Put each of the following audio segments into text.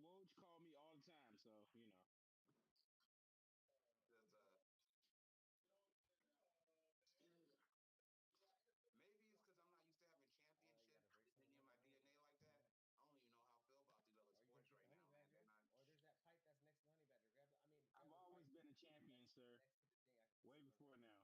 Woj call me all the time, so you know. Maybe it's because I'm not used to having championship sitting in my DNA like that. I don't even know how I feel about these other sports right now, man. They're not. I've always been a champion, sir. Way before now.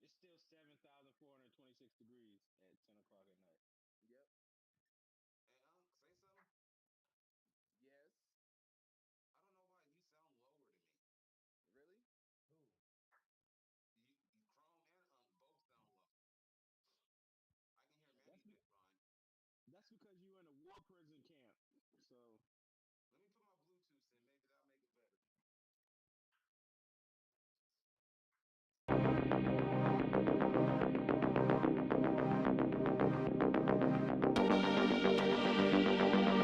It's still 7,426 degrees at 10 o'clock at night. Yep. Hey, say something. Yes. I don't know why you sound lower to me. Really? You Chrome and both sound low. I can hear That's Manny be- just fine. that's because you're in a war prison camp. So Let me put my Bluetooth in. Maybe that'll make it better.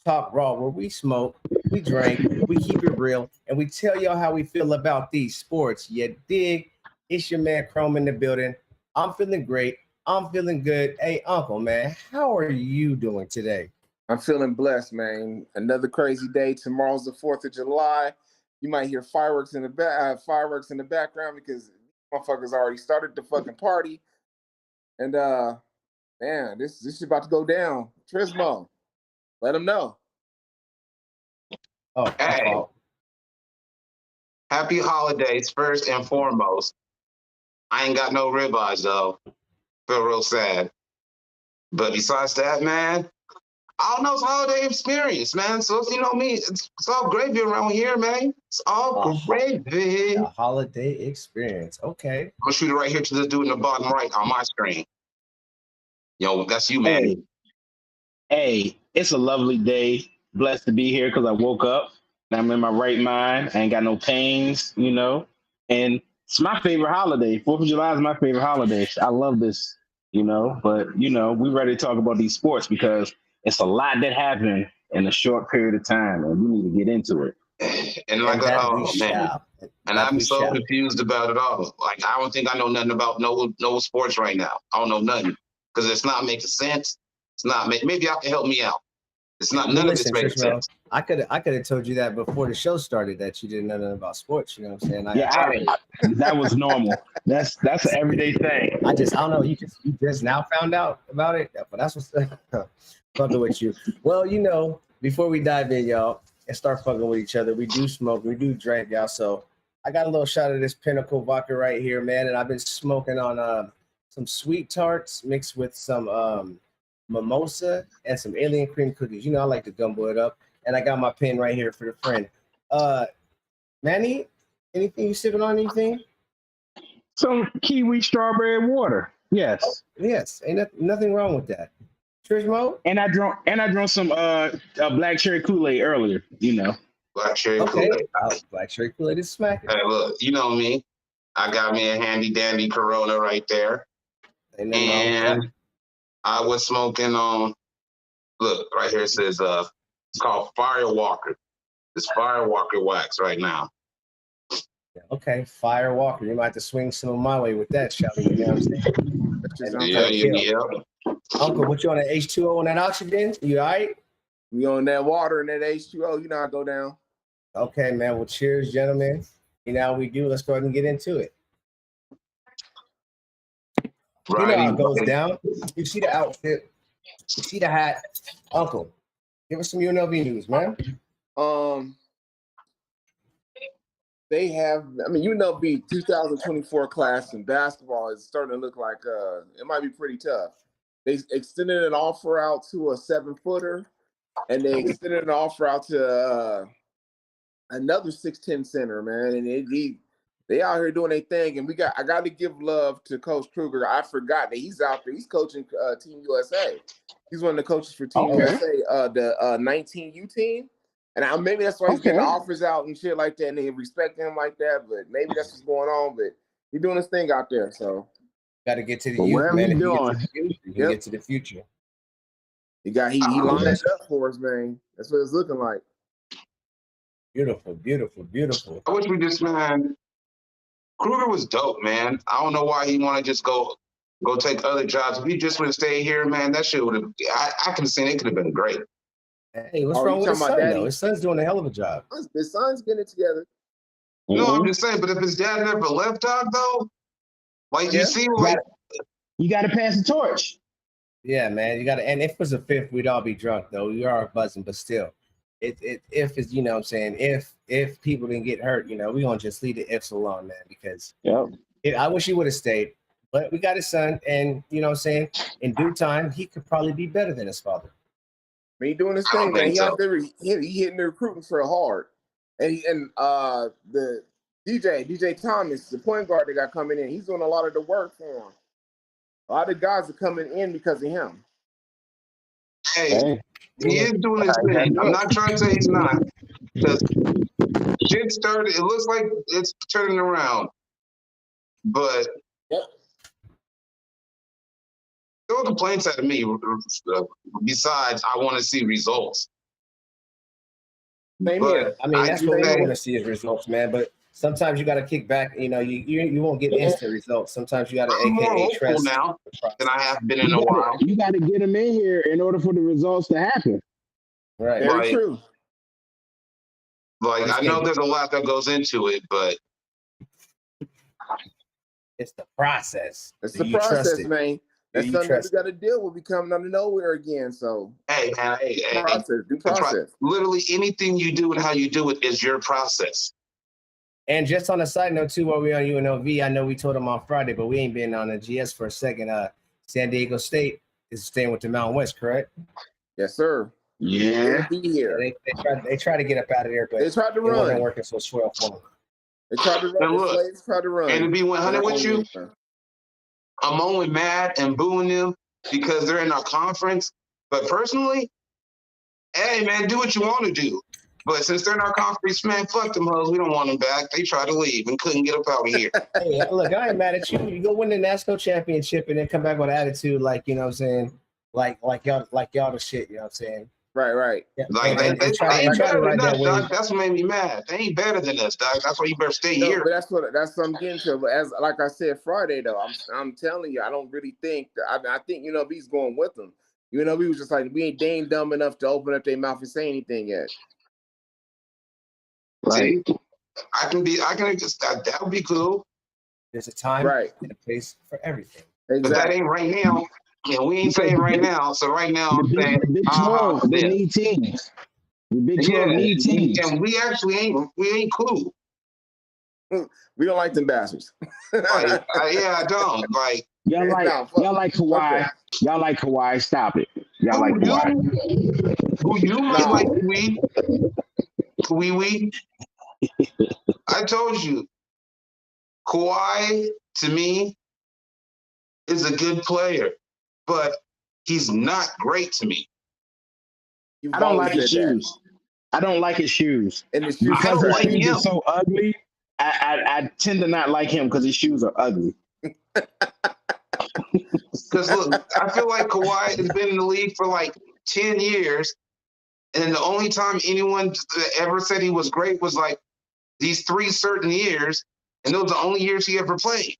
Talk Raw, where we smoke, we drink, we keep it real, and we tell y'all how we feel about these sports. You dig? It's your man Chrome in the building. I'm feeling great. I'm feeling good. Hey, Uncle, man, how are you doing today? I'm feeling blessed, man. Another crazy day. Tomorrow's the 4th of July. You might hear fireworks in the background because motherfuckers already started the fucking party. And man, this is about to go down. Trismo, let them know. Oh, my Hey, fault. happy holidays first and foremost. I ain't got no ribeyes though. Feel real sad. But besides that, man, I don't know. It's a holiday experience, man. So you know me, it's all gravy around here, man. It's all A, gravy. a holiday experience. Okay. I'm gonna shoot it right here to this dude in the bottom right on my screen. Yo, that's you, hey, Manny. hey, it's a lovely day. Blessed to be here because I woke up and I'm in my right mind. I ain't got no pains, you know. And it's my favorite holiday. 4th of July is my favorite holiday. I love this, you know. But you know, we ready to talk about these sports because it's a lot that happened in a short period of time, and we need to get into it. And like, And that we oh man, shall. and That I'm we so shall. confused about it all. Like, I don't think I know nothing about no sports right now. I don't know nothing because it's not making sense. It's not. Maybe y'all can help me out. It's not. Well, None of it's listen, making Trishmo, sense. I could have told you that before the show started that you didn't know nothing about sports. You know what I'm saying? Yeah, that was normal. That's an everyday thing. I don't know. You just now found out about it, but that's what's fucking with you. Well, before we dive in, y'all, and start fucking with each other, we do smoke, we do drink, y'all. So I got a little shot of this Pinnacle vodka right here, man, and I've been smoking on some sweet tarts mixed with some mimosa and some alien cream cookies. I like to gumbo it up, and I got my pen right here for the friend. Uh, Manny, anything you sipping on? Anything? Some kiwi strawberry water. Oh, Yes. yes, ain't nothing wrong with that. Trismo? And I drunk some black cherry Kool-Aid earlier, you know. Black cherry Okay. Kool-Aid. Black cherry Kool-Aid is smacking. Hey, look, you know me. I got me a handy dandy Corona right there, Ain't nothing wrong with that. and I was smoking on. Look right here. It says it's called Firewalker. It's Firewalker wax right now. Okay, Fire Walker. You might have to swing some of my way with that, Shelly. You know what I'm saying? That's just And I'm Yeah, trying to unhealthy. yeah, kill. yeah. Uncle, what you on that H2O and that oxygen? You all right? We on that water and that H2O, you know how I go down. Okay, man. Well, cheers, gentlemen. You know how we do. Let's go ahead and get into it. You know how Riding it goes bike. down. You see the outfit. You see the hat. Uncle, give us some UNLV news, man. They have, I mean, UNLV 2024 class in basketball is starting to look like it might be pretty tough. They extended an offer out to a 7-footer, and they extended an offer out to another 6'10" center, man. And they out here doing their thing. And I got to give love to Coach Kruger. I forgot that he's out there. He's coaching Team USA. He's one of the coaches for Team USA, the 19U team. And maybe that's why he's getting offers out and shit like that, and they respect him like that. But maybe that's what's going on. But he's doing his thing out there. So got to get to the youth, man. Whatever you're doing, you can get to the future. he lined it up for us, man. That's what it's looking like. Beautiful, beautiful, beautiful. I wish we just, man. Kruger was dope, man. I don't know why he want to just go take other jobs. If he just would have stayed here, man, that shit would have. I can see it could have been great. Hey, what's wrong with his son, though? His son's doing a hell of a job. His son's getting it together. No, I'm just saying. But if his dad never left, dog, though, like you see, like you got to pass the torch. Yeah, man, you got to. And if it was a fifth, we'd all be drunk, though. We are buzzing, but still, if it's, you know what I'm saying, if people didn't get hurt, you know, we gonna just leave the ifs alone, man, because I wish he would have stayed, but we got his son, and you know what I'm saying, in due time, he could probably be better than his father. He doing his thing, man. He out there, he hitting the recruiting for hard, and the DJ Thomas, the point guard that got coming in, he's doing a lot of the work for him. A lot of guys are coming in because of him. Hey, he is doing his thing. I'm not trying to say he's not, because shit started. It looks like it's turning around, but no complaints out of me. Besides, I want to see results. Same here. I mean, that's what we want to see is results, man. But sometimes you got to kick back. You know, you won't get instant results. Sometimes you got to AKA trust now than I have been in a while. You got to get them in here in order for the results to happen. Right. Very true. Like, I know there's a lot that goes into it, but it's the process. It's the process, man. That's something that we got to deal with. We coming out of nowhere again. So hey, man, do process. Literally anything you do and how you do it is your process. And just on a side note too, while we're on UNLV, I know we told them on Friday, but we ain't been on the GS for a second. San Diego State is staying with the Mountain West, correct? Yes, sir. Yeah. They'll be here. They tried to get up out of there, but they tried to run. It wasn't working so swell for them. They tried to run. And look, the slaves tried to run. And to be 100 with you, I'm only mad and booing them because they're in our conference. But personally, hey, man, do what you want to do. But since they're in our conference, man, fuck them hoes. We don't want them back. They tried to leave and couldn't get up out of here. Hey, look, I ain't mad at you. You go win the national championship and then come back with attitude, like, you know what I'm saying, like y'all the shit. You know what I'm saying? Right. Yeah. Like they ain't better than us, Doc. That's what made me mad. They ain't better than us, Doc. That's why you better stay here. But that's what I'm getting to. But as like I said Friday though, I'm telling you, I don't really think that. I think UNLV's going with them. UNLV was just like, we ain't dang dumb enough to open up their mouth and say anything yet. Right. See, I can just that would be cool. There's a time and a place for everything. Exactly. But that ain't right now. And we ain't saying right now. So right now I'm saying Big 12, they need teams. The Big 12 need teams. And we actually ain't cool. We don't like them bastards. I don't. Like y'all like Kawhi. Y'all like Kawhi. Stop it. Y'all like Kawhi. Who you like we? I told you, Kawhi to me is a good player, but he's not great to me. I don't like his shoes. I don't like his shoes. And the shoes, because his shoes are so ugly, I tend to not like him because his shoes are ugly. Because look, I feel like Kawhi has been in the league for like 10 years, and the only time anyone ever said he was great was like these 3 certain years, and those are the only years he ever played.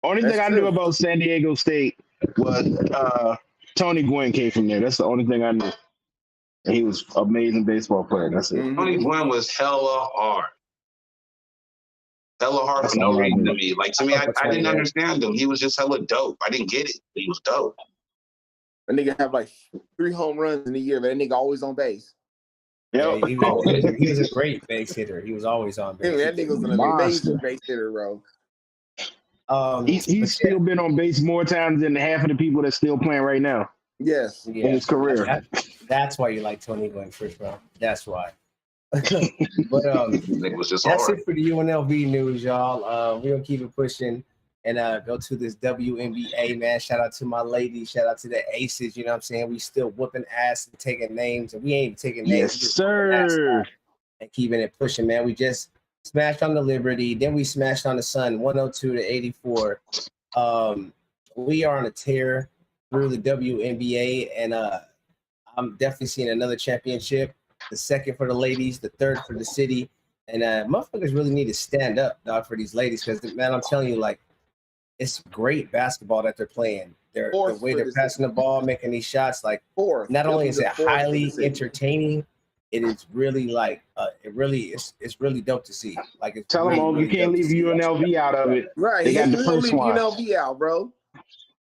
Only thing I knew about San Diego State was Tony Gwynn came from there. That's the only thing I knew. And he was an amazing baseball player. That's it. Tony Gwynn was hella hard. hella hard That's for no all I reason do. to me. Like to me, I didn't understand him. He was just hella dope. I didn't get it. He was dope. A nigga have like 3 home runs in a year, but that nigga always on base. Yeah, Yep. he was a great base hitter. He was always on base. That nigga was an Monster. amazing base hitter, bro. He's still been on base more times than half of the people that's still playing right now Yes. in his career. That's why you like Tony going first round. That's why. But Nigga was just that's hard. it for the UNLV news, y'all. We're gonna keep it pushing and go to this WNBA, man. Shout out to my ladies, shout out to the aces. You know what I'm saying? We still whooping ass and taking names, and we ain't taking names. Yes, sir. And keeping it pushing, man. We just smashed on the Liberty, then we smashed on the Sun, 102-84. We are on a tear through the WNBA, and I'm definitely seeing another championship. The second for the ladies, the third for the city, and motherfuckers really need to stand up, dog, for these ladies, because man, I'm telling you, like, it's great basketball that they're playing. The way they're passing the ball, making these shots, like, not only is it highly entertaining, it is really like it's really dope to see. Like, it's Tell them all you can't leave UNLV out of it. Right, They got the leave first one. UNLV out, bro.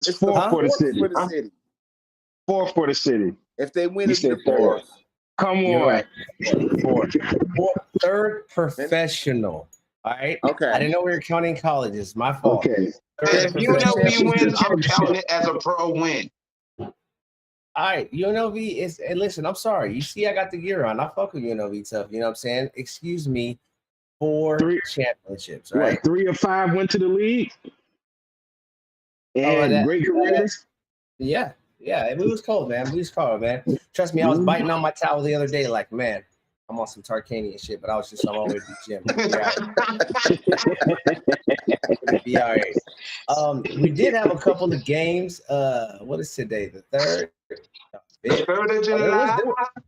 It's fourth for the city. Fourth for the city. If they win, You it's said the fourth. Come You're on. right. Third professional. All right. Okay. I didn't know we were counting colleges. My fault. Okay. If UNLV wins, I'm counting it as a pro win. All right, UNLV is. And listen, I'm sorry. You see, I got the gear on. I fuck with UNLV tough. You know what I'm saying? Excuse me. 4 championships. Right. What, 3 or 5 went to the league. And great careers. Yeah. It was cold, man. It was cold, man. Trust me, I was biting on my towel the other day. Like, man, I'm on some Tarkanian shit, but I was just on my way to the gym. Be all right. We did have a couple of games. What is today? The 3rd?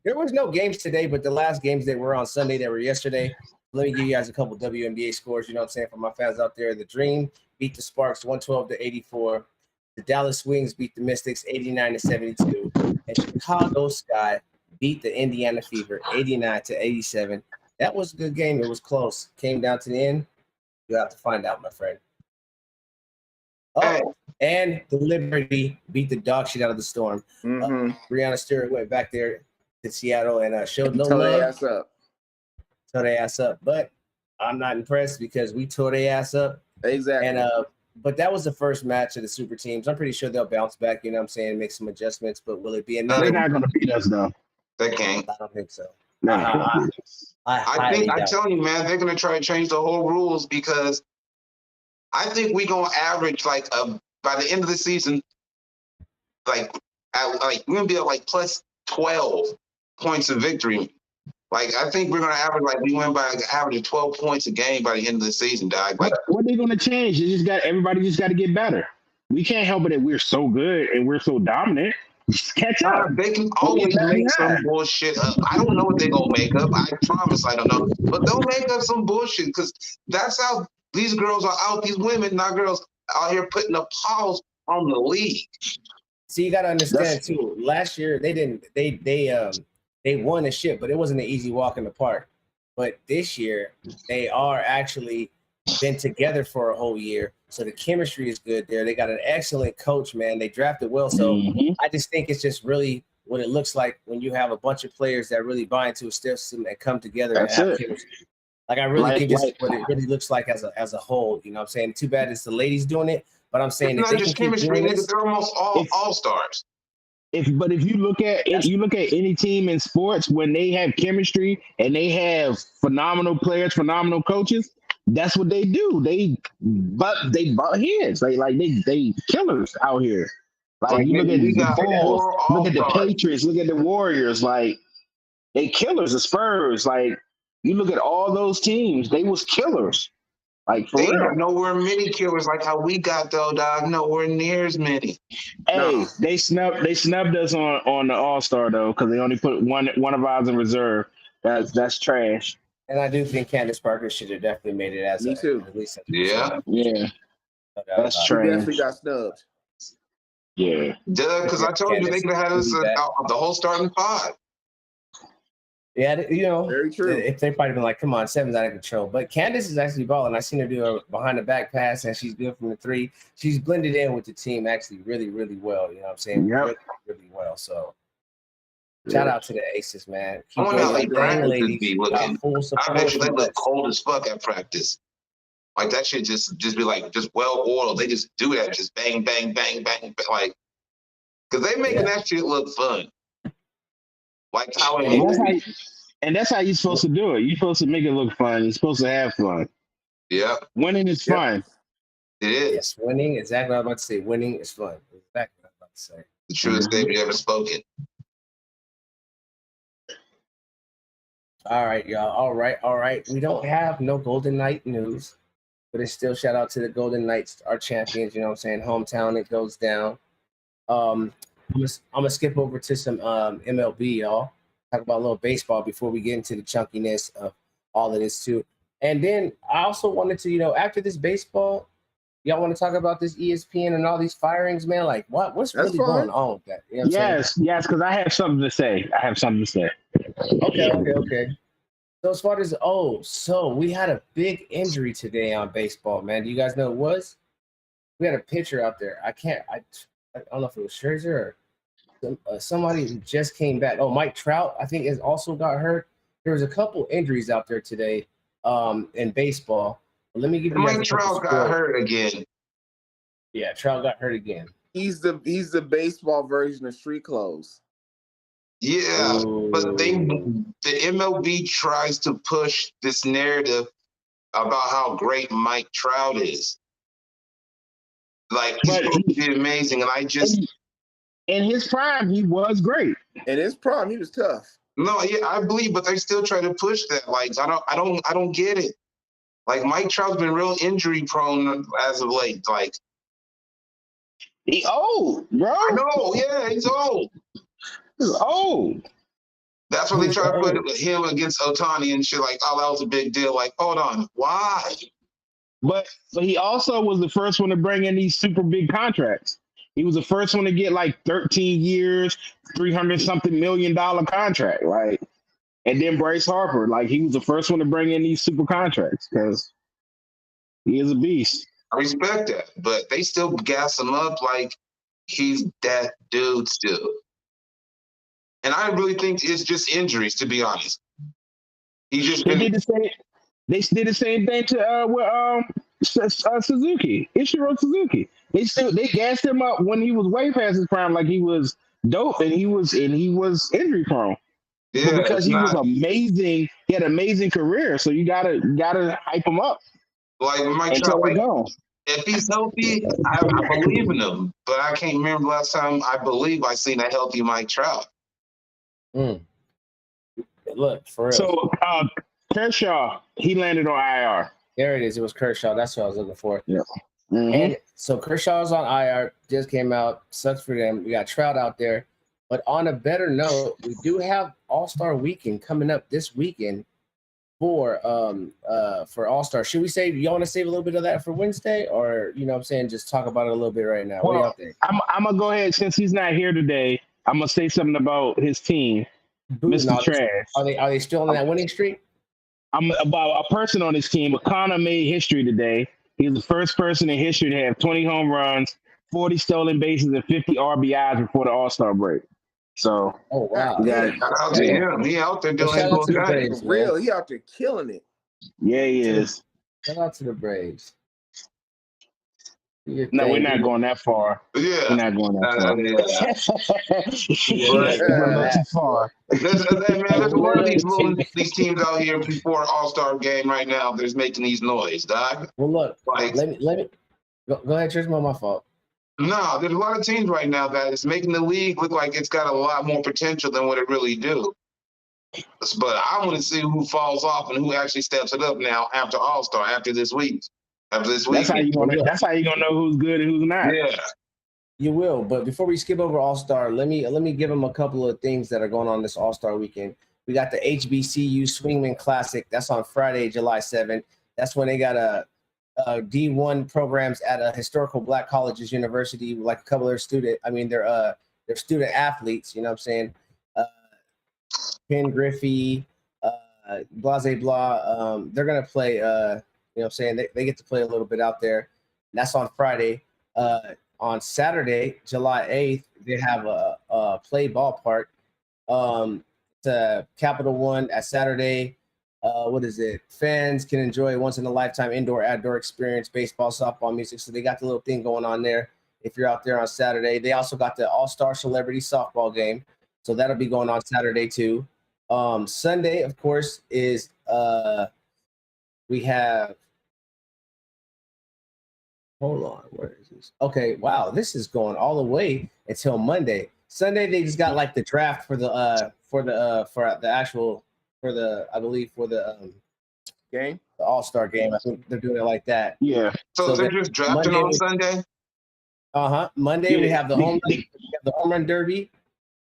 There was no games today, but the last games that were on Sunday that were yesterday. Let me give you guys a couple WNBA scores. You know what I'm saying? For my fans out there, the Dream beat the Sparks 112-84. The Dallas Wings beat the Mystics 89-72. And Chicago Sky beat the Indiana Fever 89-87. That was a good game. It was close. Came down to the end. You have to find out, my friend. And the Liberty beat the dog shit out of the Storm. Breonna Stewart went back there to Seattle and showed no love. Tore their ass up. But I'm not impressed because we tore their ass up. Exactly. And but that was the first match of the super teams. I'm pretty sure they'll bounce back, you know what I'm saying, make some adjustments. But will it be another? They're not going to beat us, though. They can't. I don't think so. No. I'm telling you, man, they're going to try to change the whole rules because I think we're going to average, like, by the end of the season, we're going to be at, like, plus 12 points of victory. Like, I think we're going to average, like, we went by averaging 12 points a game by the end of the season, dog. Like, what are they going to change? Everybody just got to get better. We can't help it that we're so good and we're so dominant. Just catch up. They can always make some bullshit up. I don't know what they're going to make up. I promise I don't know. But they'll make up some bullshit because that's how these girls are out, these women, not girls, out here putting a pause on the league. See, you got to understand, too. Last year, they won the shit, but it wasn't an easy walk in the park. But this year, they are actually been together for a whole year. So the chemistry is good there. They got an excellent coach, man. They drafted well. So I just think it's just really what it looks like when you have a bunch of players that really buy into a system and come together and have chemistry. Like, I really think this is what it really looks like as a whole. You know what I'm saying? Too bad it's the ladies doing it. But I'm saying it's not just chemistry, niggas. They're almost all stars. If you look at any team in sports, when they have chemistry and they have phenomenal players, phenomenal coaches, that's what they do. They butt heads. They killers out here. Like you look at the Bulls, look at the Patriots, look at the Warriors. Like they killers. The Spurs. Like you look at all those teams, they was killers. Like for real. Have nowhere many killers like how we got though, dog. Nowhere near as many. Hey, they snubbed us on the All-Star though, because they only put one of ours in reserve. That's trash. And I do think Candace Parker should have definitely made it as Me too. At least Yeah. That's She trash. definitely got snubbed. Yeah. Because I told you they could have had us the whole starting 5. Yeah, you know, Very true. if they probably been like, come on, 7's out of control. But Candace is actually balling. I seen her do a behind the back pass, and she's good from the 3. She's blended in with the team actually really, really well. You know what I'm saying? Yep. Really, really well. So shout out to the Aces, man. I Keep wonder doing how your they thing, practices ladies. be Got looking. full I support. bet you they look Yes. cold as fuck at practice. Like that shit just be like just well oiled. They just do that, just bang, bang, bang, bang, like because they making that shit look fun. Like how in And that's how you're supposed to do it. You're supposed to make it look fun. You're supposed to have fun. Yeah, Winning is fun. it is. Yes, winning. Exactly what I was about to say. Winning is fun. Exactly what I was about to say. The truest statement ever spoken. All right, y'all. All right. We don't have no Golden Knight news, but it's still shout out to the Golden Knights, our champions. You know what I'm saying? Hometown, it goes down. I'm gonna skip over to some MLB, y'all. Talk about a little baseball before we get into the chunkiness of all of this too. And then I also wanted to, you know, after this baseball, y'all want to talk about this ESPN and all these firings, man? Like, what's really going on with that? You know what I'm saying? Yes, because I have something to say. Okay. So as far as so we had a big injury today on baseball, man. Do you guys know what it was? We had a pitcher out there. I don't know if it was Scherzer or somebody who just came back. Oh, Mike Trout, I think, has also got hurt. There was a couple injuries out there today in baseball. But let me give you guys Mike Trout got hurt again. Yeah, Trout got hurt again. He's the baseball version of street clothes. Yeah, but the MLB tries to push this narrative about how great Mike Trout is. Like, he's supposed to be amazing, and I just... In his prime, he was great. In his prime, he was tough. No, yeah, I believe, but they still try to push that. Like, I don't get it. Like, Mike Trout's been real injury prone as of late. Like, he old, bro. I know, yeah, he's old. He's old. That's why they try to put him against Ohtani and shit. Like, oh, that was a big deal. Like, hold on, why? But he also was the first one to bring in these super big contracts. He was the first one to get like 13 years, $300-something million contract. Like, and then Bryce Harper, like he was the first one to bring in these super contracts because he is a beast. I respect that, but they still gas him up like he's that dude still. And I really think it's just injuries, to be honest. He just They did the same thing to Suzuki, Ichiro Suzuki. They gassed him up when he was way past his prime, like he was dope and he was injury prone. Yeah, but because he was amazing, he had an amazing career, so you gotta hype him up. Like Mike Trout, if he's healthy, I believe in him. But I can't remember last time I believe I seen a healthy Mike Trout. Look, for real. So Kershaw, he landed on IR. There it is. It was Kershaw. That's what I was looking for. Yeah. Mm-hmm. And so Kershaw's on IR. Just came out. Sucks for them. We got Trout out there. But on a better note, we do have All-Star Weekend coming up this weekend for All-Star. Should we save? You want to save a little bit of that for Wednesday, or you know what I'm saying, just talk about it a little bit right now? Well, what do y'all think? I'm gonna go ahead since he's not here today. I'm gonna say something about his team, Mr. Trash. Are they still on that winning streak? I'm about a person on his team. O'Connor made history today. He's the first person in history to have 20 home runs, 40 stolen bases, and 50 RBIs before the All-Star break. So, oh wow, shout out to him. He out there doing it. For real, he out there killing it. Yeah, he is. Shout out to the Braves. No, we're not going that far. Yeah, we're not going that far. We're too far. There's one of these teams out here before All-Star game right now that's making these noise, dog. Well, look, let me go ahead, Church. My fault. No, there's a lot of teams right now that is making the league look like it's got a lot more potential than what it really do. But I want to see who falls off and who actually steps it up now after All-Star, after this week. That's how you're gonna know who's good and who's not. Yeah. You will, but before we skip over All-Star, let me give them a couple of things that are going on this All-Star weekend. We got the HBCU Swingman Classic. That's on Friday, July 7th. That's when they got a D1 programs at a historical Black colleges university, like a couple of their student athletes, you know what I'm saying? Ken Griffey, blah, blah, blah. They're going to play, you know what I'm saying? They get to play a little bit out there. And that's on Friday. On Saturday, July 8th, they have a play ballpark. To Capital One at Saturday. What is it? Fans can enjoy a once-in-a-lifetime indoor-outdoor experience, baseball, softball, music. So they got the little thing going on there if you're out there on Saturday. They also got the All-Star Celebrity Softball game. So that'll be going on Saturday too. Sunday, of course, is we have hold on, where is this? Okay, wow, this is going all the way until Monday. Sunday they just got like the draft for the Game. the All-Star game. I think they're doing it like that. Yeah. So they're just drafting on Sunday? Monday we Yeah, have the home run derby.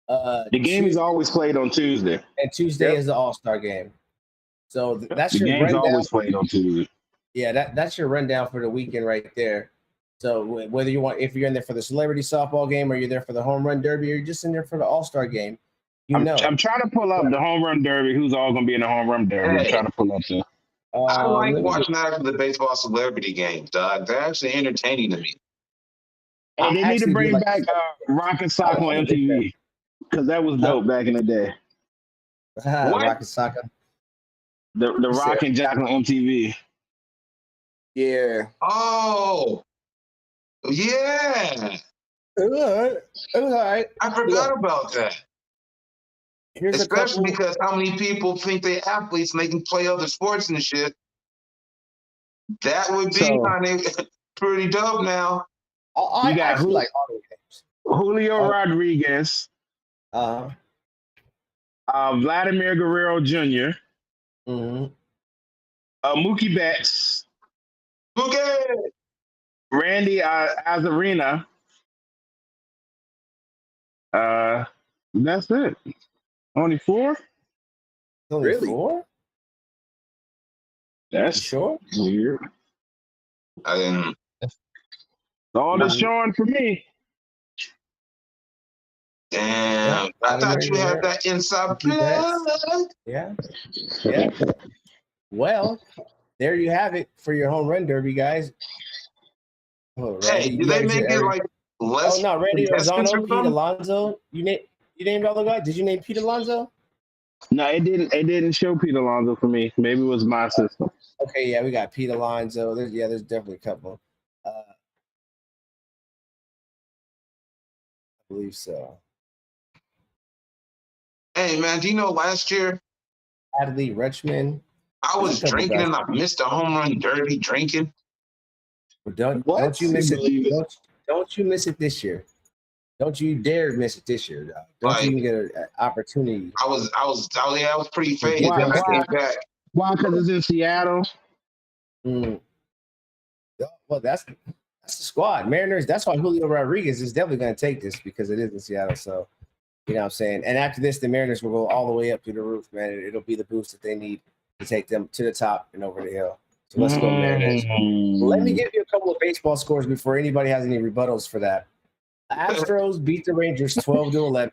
The game is always played on Tuesday. And Tuesday is the All-Star game. So that's The your game's rundown. always played on Tuesday. Yeah, that's your rundown for the weekend right there. So whether if you're in there for the celebrity softball game or you're there for the home run derby or you're just in there for the All-Star game, I'm trying to pull up the home run derby. Who's all going to be in the home run derby? I'm trying to pull up there. I like watching that for the baseball celebrity games, dog. They're actually entertaining to me. And they need to bring back Rock and Sock on MTV because that was dope back in the day. Rock and Soccer. The Rock and Jock on MTV. Yeah. Oh, yeah. It was all right. I forgot about that. Here's Especially because how many people think they athletes and they can play other sports and shit. That would be kind of pretty dope now. I actually like auto games. Julio Rodriguez. Vladimir Guerrero Jr. Mm-hmm. Mookie Betts. Mookie! Randy Azarina. That's it. Only 4? Really? 4? That's sure? Weird. I didn't. All it's showing for me. Damn. I thought you had that inside blood. Yeah. Well, there you have it for your home run derby, guys. Oh, hey, do they make it like less? Oh no, Randy Lozano, Pete Alonso. You named all the guys. Did you name Pete Alonso? No, it didn't. It didn't show Pete Alonso for me. Maybe it was my system. Okay, yeah, we got Pete Alonso. There's definitely a couple. I believe so. Hey man, do you know last year? Adley Rutschman. I was drinking and I missed a home run derby drinking. Don't you miss it? Don't you miss it this year? Don't you dare miss it this year, dog. Don't you even get an opportunity. I was pretty faded. Why? Because it's in Seattle. Well, that's the squad. Mariners. That's why Julio Rodriguez is definitely going to take this because it is in Seattle. So, you know what I'm saying. And after this, the Mariners will go all the way up to the roof, man. It'll be the boost that they need to take them to the top and over the hill. So let's go, Mariners. Let me give you a couple of baseball scores before anybody has any rebuttals for that. Astros beat the Rangers 12-11.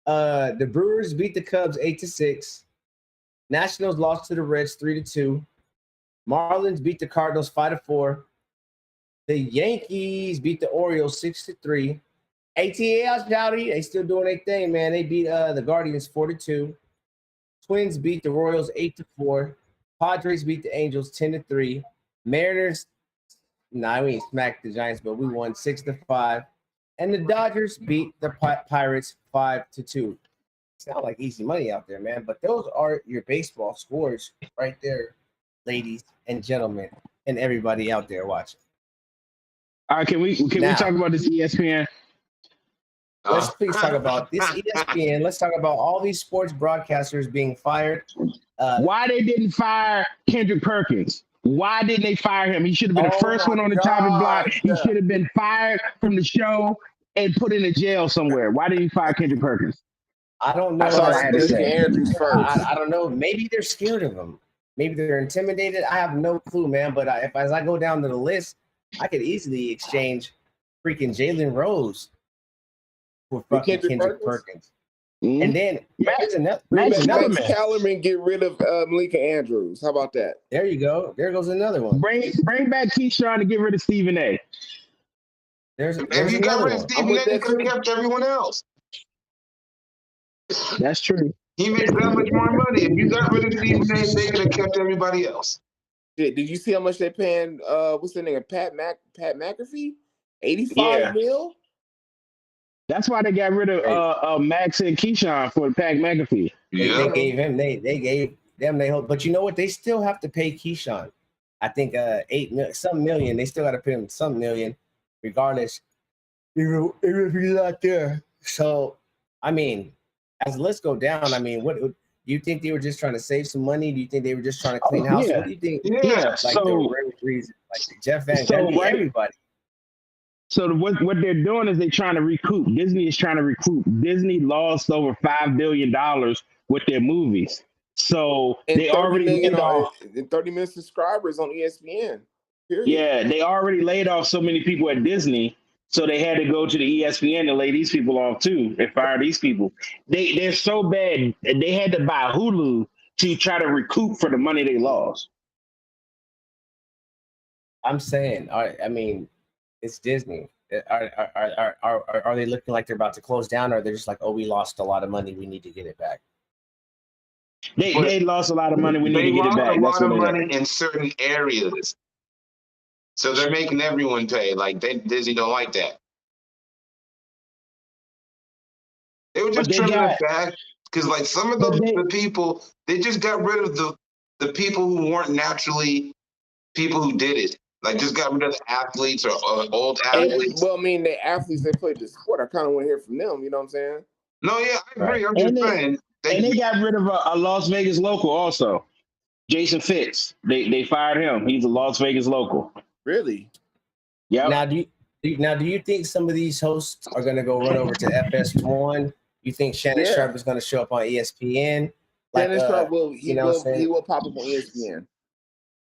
The Brewers beat the Cubs 8-6. Nationals lost to the Reds 3-2. Marlins beat the Cardinals 5-4. The Yankees beat the Orioles 6-3. ATL Shouty, they still doing their thing, man. They beat the Guardians 4-2. Twins beat the Royals 8-4. Padres beat the Angels 10-3. Mariners, we ain't smacked the Giants, but we won 6-5. And the Dodgers beat the Pirates 5-2. Sound like easy money out there, man. But those are your baseball scores right there, ladies and gentlemen, and everybody out there watching. All right, can we talk about this ESPN? Let's please talk about this ESPN. Let's talk about all these sports broadcasters being fired. Why they didn't fire Kendrick Perkins? Why didn't they fire him? He should have been the first one on the chopping block. He should have been fired from the show and put in a jail somewhere. Why didn't he fire Kendrick Perkins? I don't know. I don't know. Maybe they're scared of him. Maybe they're intimidated. I have no clue, man. But as I go down to the list, I could easily exchange freaking Jalen Rose for fucking Kendrick Perkins. And then Max Max Kellerman. Kellerman, get rid of Malika Andrews. How about that? there you go. There goes another one. Bring back Keyshawn to get rid of Stephen A. There's If you got another rid of one. Stephen A, you could have kept everyone else. That's true. He makes that much more money. If you got rid of Stephen A, they could have kept everybody else. Did you see how much they paying? What's the name? Pat McAfee, 85 mil. That's why they got rid of Max and Keyshawn for Pat McAfee. They gave him. They gave them. They hope, but you know what? They still have to pay Keyshawn. I think some million. They still got to pay him some million, regardless. Even if he's not there. So, I mean, as the list go down, I mean, what do you think they were just trying to save some money? Do you think they were just trying to clean house? Yeah. What do you think? Yeah. Like So, the reason, like Jeff Van so Gundy, right- everybody. So what they're doing is they're trying to recoup. Disney is trying to recoup. Disney lost over $5 billion with their movies. So And they already laid off. and 30 million subscribers on ESPN. Period. Yeah, they already laid off so many people at Disney. So they had to go to the ESPN to lay these people off too and fire these people. They're so bad they had to buy Hulu to try to recoup for the money they lost. I'm saying, I mean, it's Disney. Are they looking like they're about to close down, or they're just like, oh, we lost a lot of money, we need to get it back? They lost a lot of money. We need to get it back. They lost That's a lot what of they money in certain areas. So they're making everyone pay. Like Disney don't like that. They were just trimming it back because, like, some of the people, they just got rid of the people who weren't naturally people who did it. Like, just got rid of the athletes or old athletes. Well, I mean, the athletes they played the sport. I kind of want to hear from them. You know what I'm saying? No, yeah, I agree. Right. I'm just saying. They got rid of a Las Vegas local also. Jason Fitz. They fired him. He's a Las Vegas local. Really? Yeah. Now, do you think some of these hosts are going to go run over to FS1? You think Shannon Sharp is going to show up on ESPN? Like, Shannon Sharp will. He will pop up on ESPN.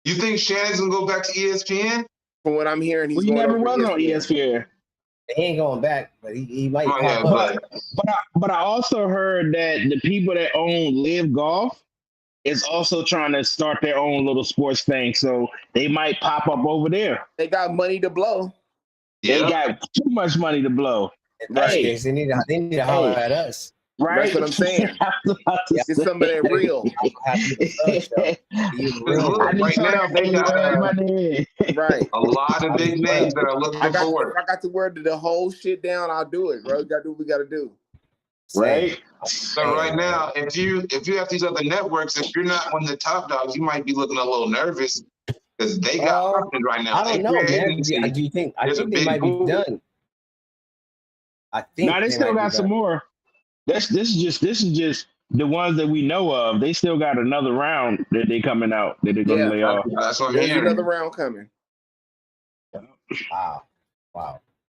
You think Shannon's gonna go back to ESPN? From what I'm hearing, he's he never was on ESPN. He ain't going back, but he might pop up. But I also heard that the people that own Live Golf is also trying to start their own little sports thing, so they might pop up over there. They got money to blow. They got too much money to blow. Hey, they need to holler at us. Right? That's what I'm saying. Get some of that real. Right now, they got right. a lot of big names that are looking forward. If I got to word the whole shit down, I'll do it, bro. We got to do what we got to do. Right. So right now, if you have these other networks, if you're not one of the top dogs, you might be looking a little nervous because they got something right now. I don't know, man. Do you think? I think they might be done. I think. No, they still got some more. This is just the ones that we know of. They still got another round that they coming out that they're gonna lay off. That's what I'm There's hearing. another round coming. Wow.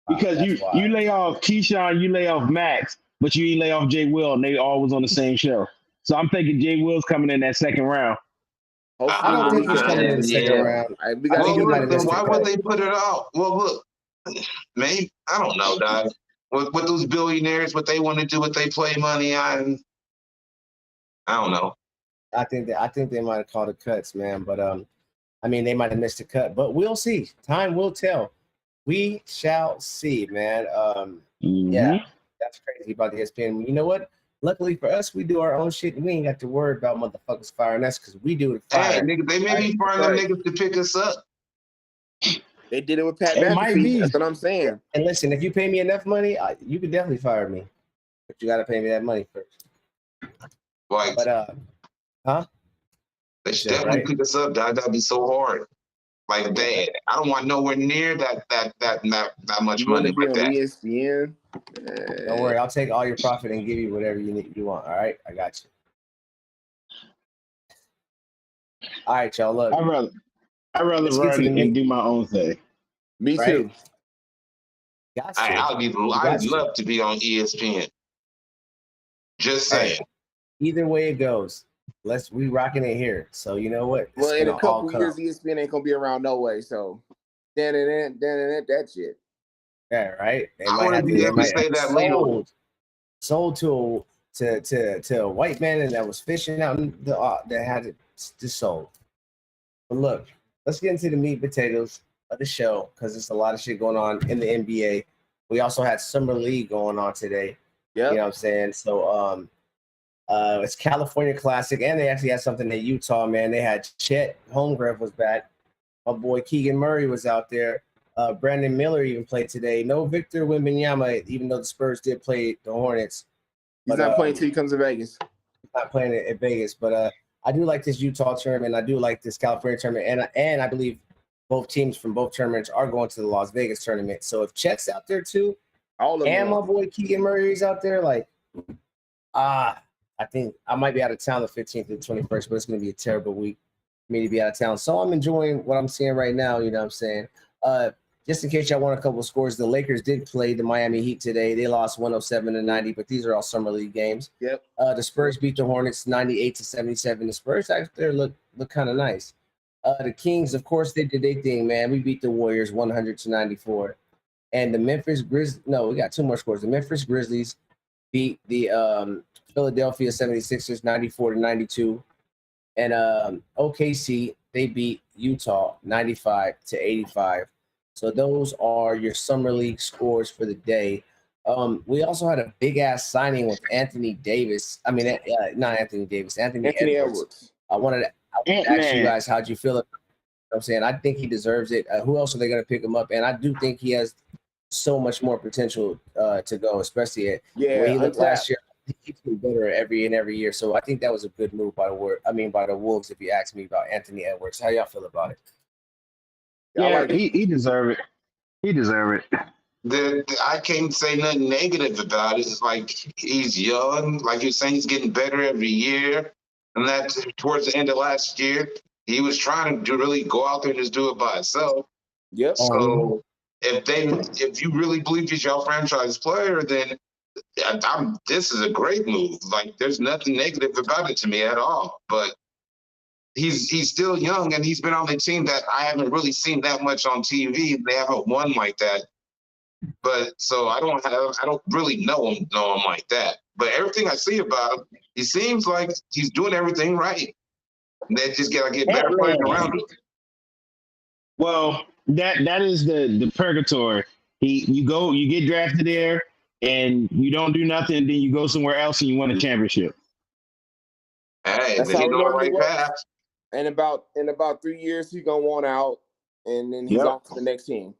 Because you lay off Keyshawn, you lay off Max, but you ain't lay off Jay Will, and they all was on the same show. So I'm thinking Jay Will's coming in that second round. I don't think he's coming in the second round. Why would they put it out? Well, look, maybe I don't know, dog. With those billionaires, what they want to do, what they play money on, I don't know. I think they might have called it cuts, man. But I mean, they might have missed a cut. But we'll see. Time will tell. We shall see, man. Yeah, that's crazy about the ESPN. You know what? Luckily for us, we do our own shit, and we ain't got to worry about motherfuckers firing us because we do it. Hey, nigga, they may be firing them niggas to pick us up. They did it with Pat McAfee. That's what I'm saying. And listen, if you pay me enough money, you could definitely fire me. But you got to pay me that money first. Like, huh? They should definitely pick us up, dog. That'd be so hard. Like that. I don't want nowhere near that much money like that. ESPN. Don't worry, I'll take all your profit and give you whatever you want. All right, I got you. All right, y'all. Look, I'd rather run and do my own thing. Me too. I'd love to be on ESPN. Just saying. Right. Either way it goes, we rocking it here. So you know what? Well, in a couple years, ESPN ain't gonna be around no way. So that shit. Yeah, right. I want to be able to say that legally. Sold to to a white man and that was fishing out in the that had it just sold. But look, let's get into the meat and potatoes of the show because there's a lot of shit going on in the NBA. We also had Summer League going on today. Yeah, You know what I'm saying? So it's California Classic, and they actually had something in Utah, man. They had Chet Holmgren was back. My boy Keegan Murray was out there. Brandon Miller even played today. No Victor Wembanyama, even though the Spurs did play the Hornets. he's not playing until he comes to Vegas. He's not playing it at Vegas, but I do like this Utah tournament. I do like this California tournament, and I believe both teams from both tournaments are going to the Las Vegas tournament. So if Chet's out there too, All of them. and my boy Keegan Murray's out there, like, I think I might be out of town the 15th to the 21st, but it's going to be a terrible week for me to be out of town. So I'm enjoying what I'm seeing right now. You know what I'm saying? Just in case y'all want a couple of scores, the Lakers did play the Miami Heat today. They lost 107-90, but these are all summer league games. Yep. The Spurs beat the Hornets 98-77. The Spurs out there look kind of nice. The Kings, of course, they did their thing, man. We beat the Warriors 100-94. And the Memphis Grizzlies, no, we got two more scores. The Memphis Grizzlies beat the Philadelphia 76ers 94-92. And OKC, they beat Utah 95-85. So those are your summer league scores for the day. We also had a big ass signing with Anthony Davis. I mean, not Anthony Davis, Anthony Edwards. I wanted to ask you guys, how'd you feel? You know what I'm saying, I think he deserves it. Who else are they going to pick him up? And I do think he has so much more potential to go, especially at where he looked last year. He keeps getting better every year. So I think that was a good move by the Wolves, if you ask me about Anthony Edwards. How y'all feel about it? Yeah, he deserve it. He deserve it. I can't say nothing negative about it. It's like he's young, like you're saying, he's getting better every year. And that towards the end of last year, he was trying to really go out there and just do it by himself. Yep. So if you really believe he's your franchise player, then this is a great move. Like there's nothing negative about it to me at all. But he's still young, and he's been on the team that I haven't really seen that much on TV. They haven't won like that. But so I don't really know him like that. But everything I see about him, he seems like he's doing everything right. They just gotta get better playing around him. Well, that is the purgatory. You get drafted there, and you don't do nothing, then you go somewhere else and you win a championship. Hey, that's then how he's on the it right works. path. And in about 3 years, he's gonna want out, and then he's on to the next team.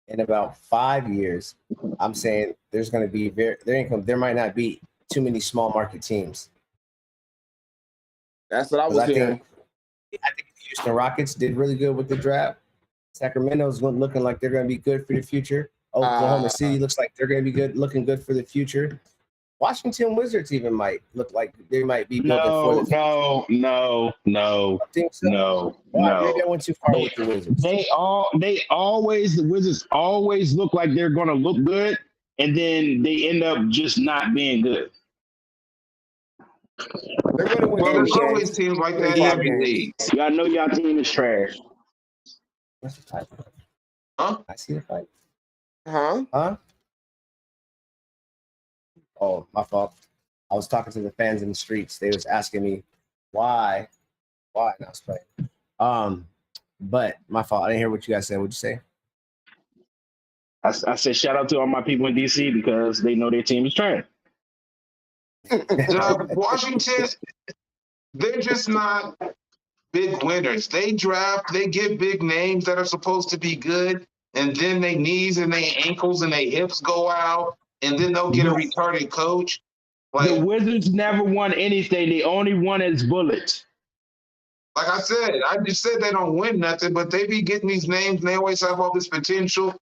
In about 5 years, I'm saying there's going to be there might not be too many small market teams. That's what I was hearing. I think the Houston Rockets did really good with the draft. Sacramento's looking like they're going to be good for the future. Oklahoma City looks like they're going to be looking good for the future. Washington Wizards even might look like they might be building for the future. No. I think so. No. Maybe I went too far with the Wizards. The Wizards always look like they're going to look good, and then they end up just not being good. They're going to win. Well, there's always teams like that in every league. Y'all know y'all team is trash. What's the fight? Huh? I see the fight. Huh? Oh, my fault. I was talking to the fans in the streets. They was asking me why, and I was playing. But my fault. I didn't hear what you guys said. What'd you say? I said shout out to all my people in DC because they know their team is trash. Washington, they're just not big winners. They draft, they get big names that are supposed to be good, and then their knees and their ankles and their hips go out, and then they'll get a retarded coach. Like, the Wizards never won anything. They only won as Bullets. Like I just said they don't win nothing, but they be getting these names, and they always have all this potential.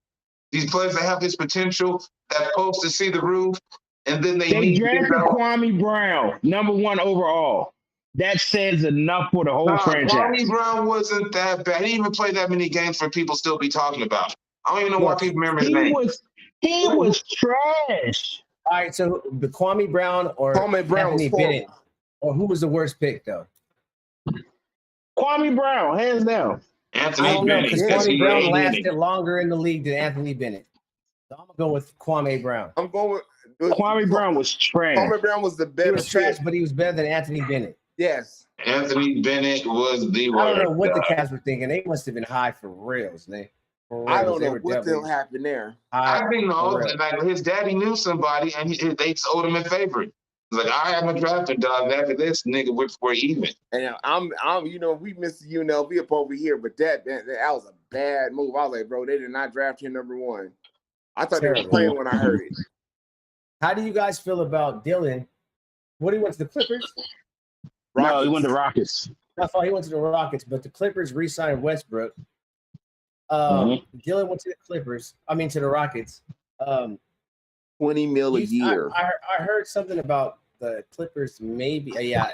These players that have this potential that supposed to see the roof, and then they drafted Kwame Brown, #1 overall. That says enough for the whole franchise. Kwame Brown wasn't that bad. He didn't even play that many games for people still be talking about. I don't even know why people remember his name. He was trash. All right, so the Kwame Brown or Anthony Bennett, or who was the worst pick though? Kwame Brown, hands down. Anthony I don't know Bennett. because Kwame Brown lasted longer in the league than Anthony Bennett. So I'm gonna go with Kwame Brown. I'm going with Kwame Brown was trash. Kwame Brown was the He better was trash, fit. but he was better than Anthony Bennett. Yes. Anthony Bennett was the I don't know worst. what the Cavs were thinking. They must have been high for reals, man. For I reals. don't know what the hell happened there. I think like his daddy knew somebody, and they sold him in favor. Like, I haven't drafted dog. After this, nigga, we're even. And I'm, we missed UNLV up over here, but that was a bad move. I was like, bro, they did not draft him number one. I thought they were playing when I heard it. How do you guys feel about Dylan? What, he went to the Clippers? No, he went to Rockets. I thought he went to the Rockets, but the Clippers re-signed Westbrook. Dylan went to the Clippers. I mean, to the Rockets. 20 mil a year. I heard something about the Clippers. Maybe, yeah.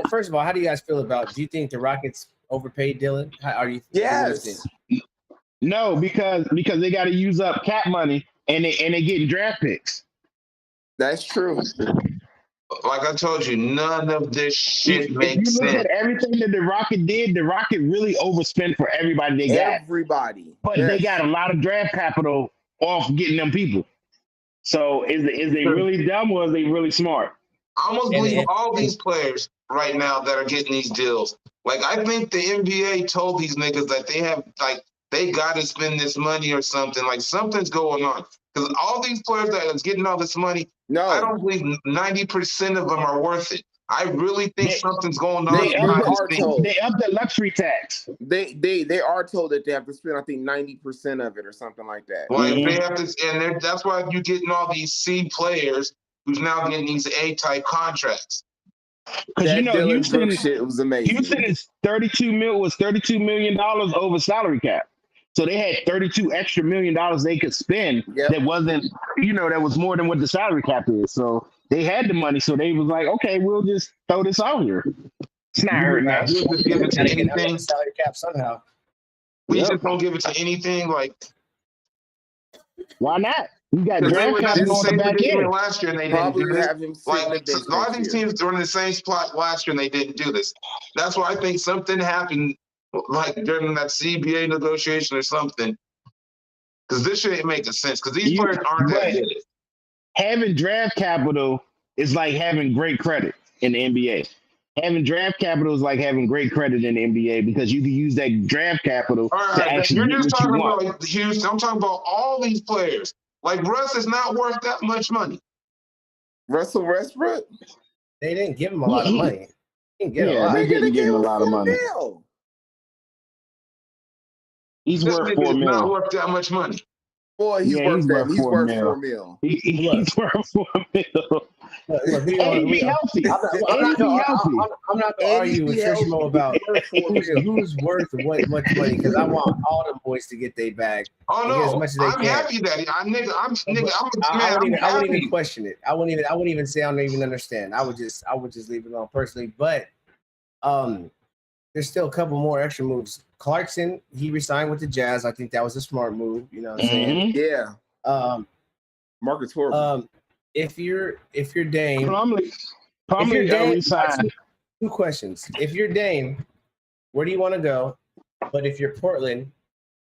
First of all, how do you guys feel about? Do you think the Rockets overpaid Dylan? Are you? Yes. No, because they got to use up cap money, and they getting draft picks. That's true. Like I told you, none of this shit makes sense. If you look sense. at everything that the Rocket did, the Rocket really overspent for everybody they got. Everybody. But they got a lot of draft capital off getting them people. So is they really dumb or is they really smart? I almost believe all these players right now that are getting these deals. Like, I think the NBA told these niggas that they got to spend this money or something. Like, something's going on. Because all these players that are getting all this money, I don't believe 90% of them are worth it. I really think something's going on. They up the luxury tax. They are told that they have to spend, I think, 90% of it or something like that. Well, if they have to, and that's why you're getting all these C players who's now getting these A-type contracts. Because Houston shit was amazing. Houston is $32 million over salary cap. So they had $32 extra million they could spend. That wasn't, that was more than what the salary cap is. So they had the money. So they was like, okay, we'll just throw this out here. It's not hurting us. We'll just give it to anything. Salary cap somehow. We just don't give it to anything. Like, why not? You got draft capital on the back end. Last year and they didn't do this. Like, a lot of these teams were in the same spot last year and they didn't do this. That's why I think something happened, like during that CBA negotiation or something. Because this shit ain't making sense. Because these players aren't that good. Having draft capital is like having great credit in the NBA. Having draft capital is like having great credit in the NBA because you can use that draft capital to actually You're just get what you talking want. about Houston. I'm talking about all these players. Like, Russ is not worth that much money. Russell Westbrook? They didn't give him a lot of money. They didn't give him a lot of money. He's worth $4 million. Not worth that much money. Boy, he's worth $4 million. He's worth $4 million. Look, be healthy. I'm not going to argue with Trishmo about who's worth what much money because I want all the boys to get their bag. Oh no, as much as they I'm can. happy that I wouldn't even question it. I wouldn't even say I don't even understand. I would just leave it alone personally. But there's still a couple more extra moves. Clarkson, he resigned with the Jazz. I think that was a smart move. You know what I'm saying? Yeah. Marcus horrible. If you're Dame, probably resign. Two questions. If you're Dame, where do you want to go? But if you're Portland,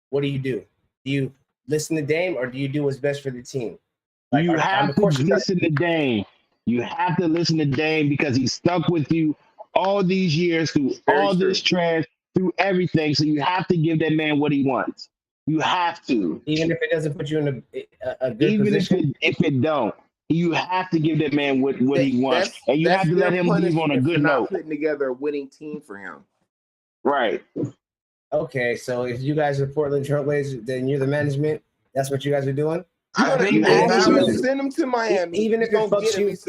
what do? Do you listen to Dame or do you do what's best for the team? Like, you have to listen to Dame. You have to listen to Dame because he stuck with you all these years through this trash, through everything. So you have to give that man what he wants. You have to. Even if it doesn't put you in a good position? Even if it don't. You have to give that man what he wants. And you have to let him leave on a good note. Putting together a winning team for him. Right. Okay, so if you guys are Portland Trailblazers, then you're the management. That's what you guys are doing? Send him to Miami. Even if it fucks you, if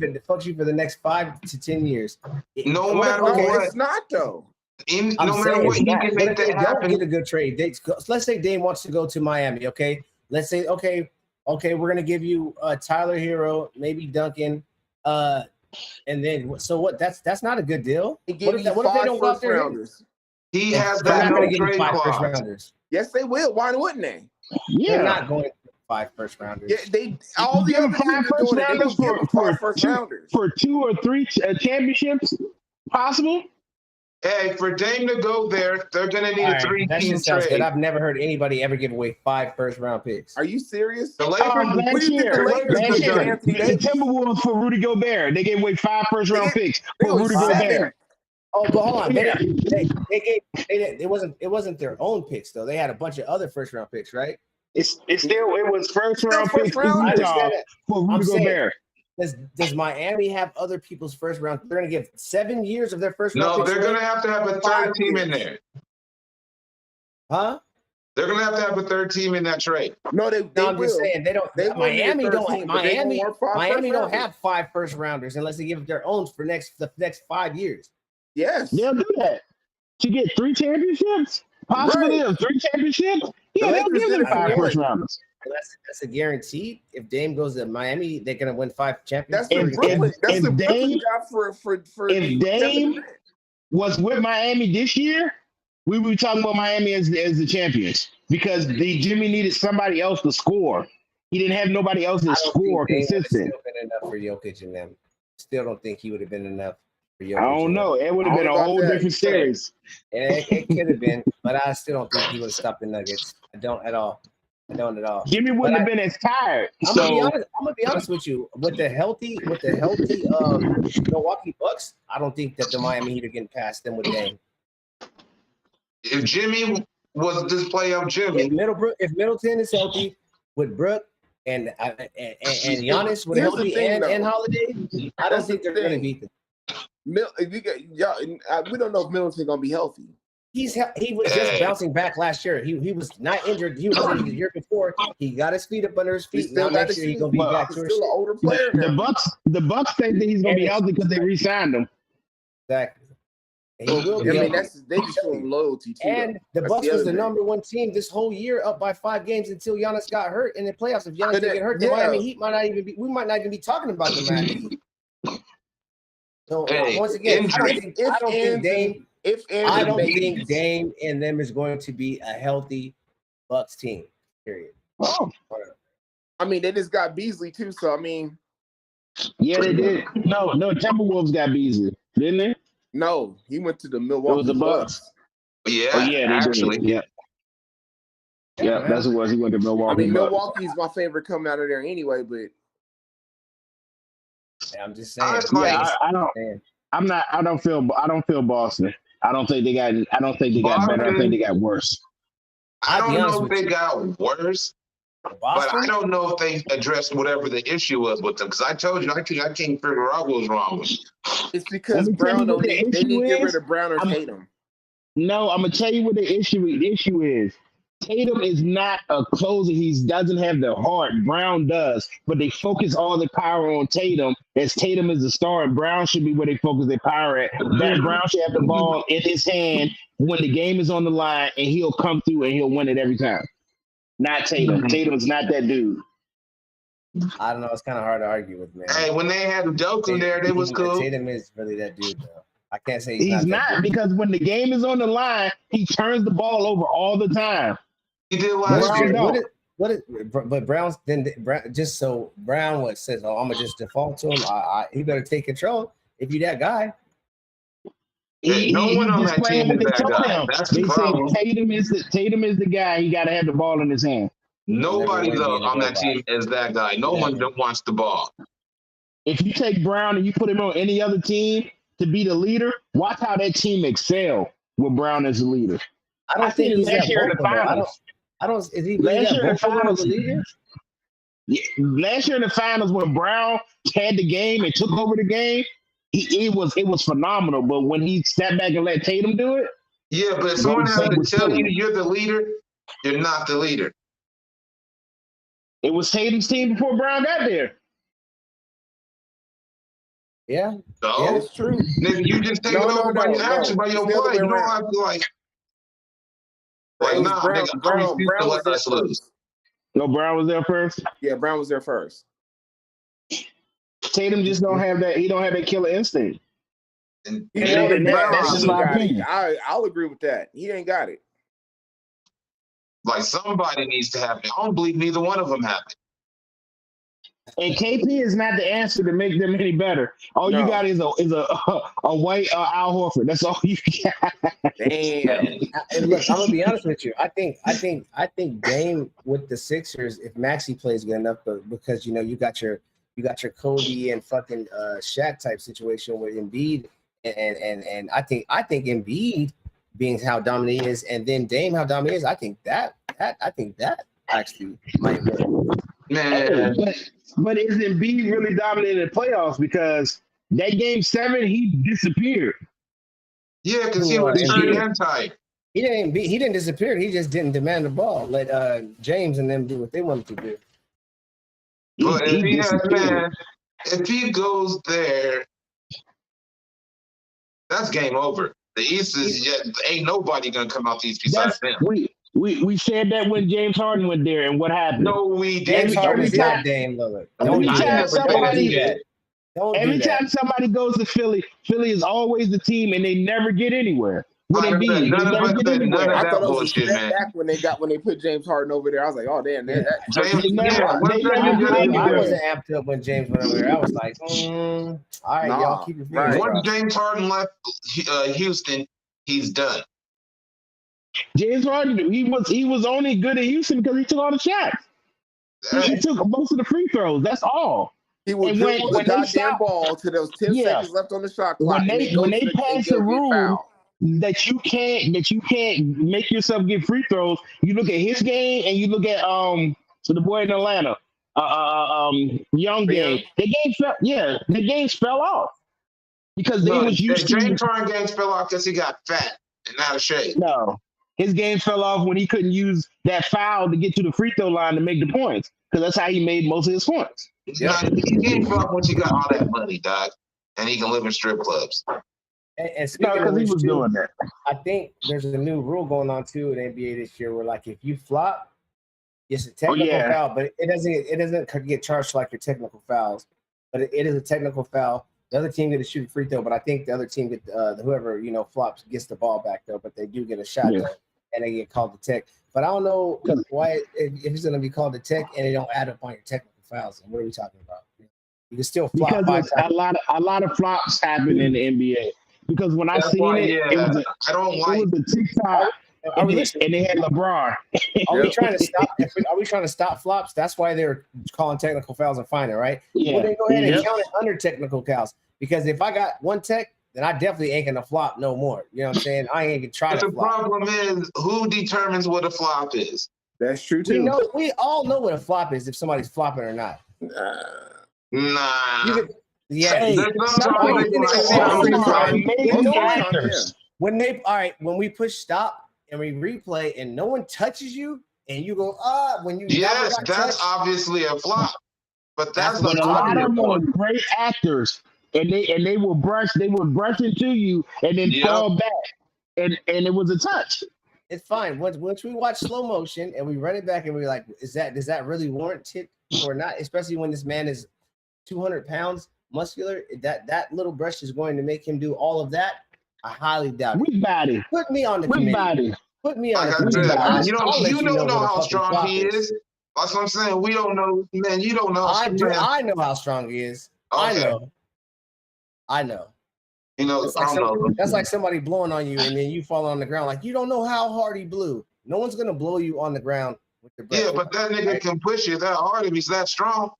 it fucks you for the next 5 to 10 years. No matter what. It's not, though. No matter what, you can make that happen. Don't get a good trade. Let's say Dame wants to go to Miami, okay? Let's say, okay, we're going to give you Tyler Hero, maybe Duncan, and then, so what? That's not a good deal. What if they don't go out there? He has that no trade clause. Yes, they will. Why wouldn't they? Yeah. They're not going 5 first rounders. Yeah, all the other teams are doing it. They don't give them 5 first rounders. For 2 or 3 championships, possible? Hey, for Dame to go there, they're going to need All a right, that three-team shit sounds good. trade. I've never heard anybody ever give away 5 first-round picks. Are you serious? The Lakers, What do Last you think the year, Lakers Lakers did done to it. Anthony the Davis? Timberwolves for Rudy Gobert. They gave away 5 first-round picks They for were Rudy 7. Gobert. Oh, but hold on. It wasn't their own picks though. They had a bunch of other first-round picks, right? It was first-round Still picks first for round? I Utah understand that. for Rudy I'm saying- Gobert. Does Miami have other people's first round? They're going to give 7 years of their first round No, picks they're away? going to have a 5 third team in years. there. Huh? They're going to have a third team in that trade. No, they No, I'm will. just saying they don't. They will Miami need a third don't. team, but they Miami want 5 Miami don't first-rounders. have 5 first rounders unless they give their own for the next 5 years. Yes. They'll do that to get 3 championships. Possibly Right. 3 championships. Yeah, The they'll Lakers give did them it for 5 one. first rounders. That's a guarantee. If Dame goes to Miami, they're going to win 5 championships. That's the If- Brooklyn. That's if the Brooklyn Dame- job for if Dame was with Miami this year, we would be talking about Miami as the champions because Jimmy needed somebody else to score. He didn't have nobody else to I don't score think Dame would have consistent. still been enough for Jokic and them. Still don't think he would have been enough for Jokic. I don't know. It would have been a whole different series. And it could have been, but I still don't think he would have stopped the Nuggets. I don't at all. Jimmy wouldn't have been as tired. I'm gonna be honest with you. With the healthy Milwaukee Bucks, I don't think that the Miami Heat are getting past them with Dame. If Jimmy was this playoff Jimmy, If Middleton is healthy with Brook and Giannis with Here's the healthy thing, and though. Holiday, I don't That's think the they're going to thing. beat them. We don't know if Middleton's gonna be healthy. He was just bouncing back last year. He was not injured. He was injured the year before. He got his feet up under his feet. Now next year he's gonna be back to He's his still an shit. older player The now. Bucks think that he's gonna be healthy because they re-signed him. Exactly. And he will I be mean, healthy. they just show him loyalty too. And the That's Bucks the was other the thing. number 1 team this whole year, up by 5 games until Giannis got hurt in the playoffs. If Giannis didn't get hurt, the yeah. Miami Heat might not even be. We might not even be talking about the Miami Heat. So Hey, once again, I don't think Dame. I don't Anthony think Davis- Dame and them is going to be a healthy Bucks team. Period. Oh, I mean, they just got Beasley too. So I mean, yeah, they did. No, Timberwolves got Beasley, didn't they? no, he went to the Milwaukee the Bucks. Yeah, Oh yeah, they actually. did. Yeah. Yeah, that's who it was. He went to I Milwaukee. mean, Bucks. Milwaukee's my favorite coming out of there anyway. But I'm just saying. Honestly, Yeah, I don't. Man. I don't feel Boston. I don't think they got better. I think they got worse. I I'll be don't honest know if with they you. got worse, but Boston. I don't know if they addressed whatever the issue was with them. Because I told you, I can't figure out what was wrong with them. it's because Let me tell you Brown what don't the need. They issue need to get rid is. of Brown or Tatum. No, I'm gonna tell you what the issue is. Tatum is not a closer. He doesn't have the heart. Brown does, but they focus all the power on Tatum. As Tatum is the star, and Brown should be where they focus their power at. That Brown should have the ball in his hand when the game is on the line, and he'll come through and he'll win it every time. Not Tatum. Tatum is not that dude. I don't know. It's kind of hard to argue with, man. Hey, when they had Udoka there, they was cool. Tatum is really that dude, though. I can't say He's that not dude. because when the game is on the line, he turns the ball over all the time. He did last Brown year. don't. But Brown's just so Brown says, "Oh, I'm gonna just default to him. He better take control if you that guy." No one on just that playing team what is they that told guy. him. That's the They problem. say Tatum is the guy. He got to have the ball in his hand. Nobody Never win on that nobody. team is that guy. No one wants the ball. If you take Brown and you put him on any other team to be the leader, watch how that team excel with Brown as the leader. I don't think he's last that year in the vocal, though. finals. I don't. Is he really Last that year in the vocal of a finals, leader? yeah, last year in the finals when Brown had the game and took over the game, it was phenomenal. But when he sat back and let Tatum do it, Yeah, but if someone has State to was tell killing you him. you're the leader, you're not the leader. it was Tatum's team before Brown got there. Yeah. So Yeah, It's true. nigga, you just take No, it no, over by no, your actions, no. by your It's the other play. way You don't around. have to It like was nah, Brown. nigga, I refuse Brown to was let there us lose. first. No, Brown was there first. Yeah, Brown was there first. Tatum just don't have that. He don't have that killer instinct. And He Yeah, wanted that- that's Brown. just He my got it. opinion. I'll agree with that. He ain't got it. like somebody needs to have it. I don't believe neither one of them have it. And KP is not the answer to make them any better. All you No. got is a white Al Horford. That's all you got. Damn. And look, I'm gonna be honest with you. I think Dame with the Sixers, if Maxey plays good enough, but because you got your Kobe and fucking Shaq type situation with Embiid, and I think Embiid being how dominant he is, and then Dame how dominant he is, I think that actually might win. Man, But is Embiid really dominant in the playoffs? Because that game 7, he disappeared. yeah, because he was turned in tight. He didn't disappear. He just didn't demand the ball. Let James and them do what they wanted to do. But if he goes there, that's game over. The East is ain't nobody gonna come out the East besides them. We said that when James Harden went there, and what happened? No, we James didn't. Harden is not Dame Lillard. Every time Don't somebody goes to Philly is always the team, and they never get anywhere. With None of that bullshit, man. Back when they put James Harden over there, I was like, oh damn, James, I wasn't amped up when James went over there. I was like, all right, y'all keep your fingers crossed. Once James Harden left Houston, he's done. James Harden, he was only good at Houston because he took all the shots. He took most of the free throws. That's all. He would dribble the goddamn ball to those 10 seconds left on the shot clock. When they pass the rule that you can't make yourself get free throws, you look at his game and you look at the boy in Atlanta, Young game. The games fell off because they was used to. James Harden games fell off because he got fat and out of shape. No, his game fell off when he couldn't use that foul to get to the free throw line to make the points, because that's how he made most of his points. He game fell off once he got all that money, dog, and he can live in strip clubs. And speaking of which, he was doing that. I think there's a new rule going on too in NBA this year where, like, if you flop, it's a technical foul, but it doesn't get charged like your technical fouls. But it is a technical foul. The other team gets to shoot a free throw, but I think the other team get whoever flops gets the ball back though. But they do get a shot though, and they get called the tech. But I don't know why if it's going to be called the tech and they don't add up on your technical fouls. What are we talking about? You can still flop. Because a lot of flops happen in the NBA. Because when I seen it was a TikTok, and they had LeBron. Are we trying to stop? Are we trying to stop flops? That's why they're calling technical fouls and fine it, right? Yeah. Well, then go ahead and count it under technical fouls. Because if I got one tech, then I definitely ain't gonna flop no more. You know what I'm saying? I ain't gonna try to flop. The problem is who determines what a flop is. That's true too. We all know what a flop is if somebody's flopping or not. Nah. When we push stop and we replay and no one touches you and you go when you that's obviously a flop. But that's a lot of them are great actors, and they will brush into you and then fall back, and it was a touch. It's fine. Once we watch slow motion and we run it back and we're like, does that really warrant it or not? Especially when this man is 200 pounds muscular, that little brush is going to make him do all of that. I highly doubt it. Weak body. Put me on the committee. Put me on the committee. You don't know how strong he is. That's what I'm saying. We don't know, man. You don't know. I know how strong he is. Okay. I know. That's like somebody blowing on you and then you fall on the ground. Like, you don't know how hard he blew. No one's gonna blow you on the ground with the breath. Yeah, but that nigga can push you that hard if he's that strong.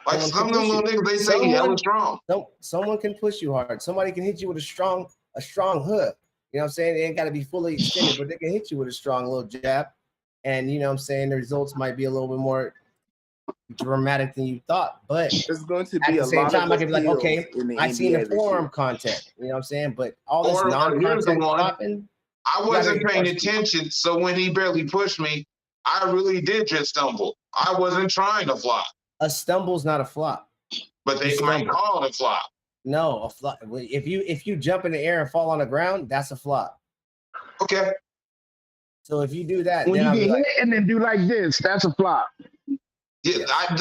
Like some of them little niggas, they say he's hella strong. Someone can push you hard. Somebody can hit you with a strong hook. You know what I'm saying? It ain't got to be fully extended, but they can hit you with a strong little jab. And you know what I'm saying? The results might be a little bit more dramatic than you thought. But there's going to be at the same time, I can be like, okay, I seen the forearm contact. You know what I'm saying? But all this non-contact flopping. I wasn't paying attention, so when he barely pushed me, I really did just stumble. I wasn't trying to flop. A stumble's not a flop. But they might call it a flop. No, a flop. If you jump in the air and fall on the ground, that's a flop. Okay. So if you do that, when you get hit and then do like this, that's a flop. Yeah, I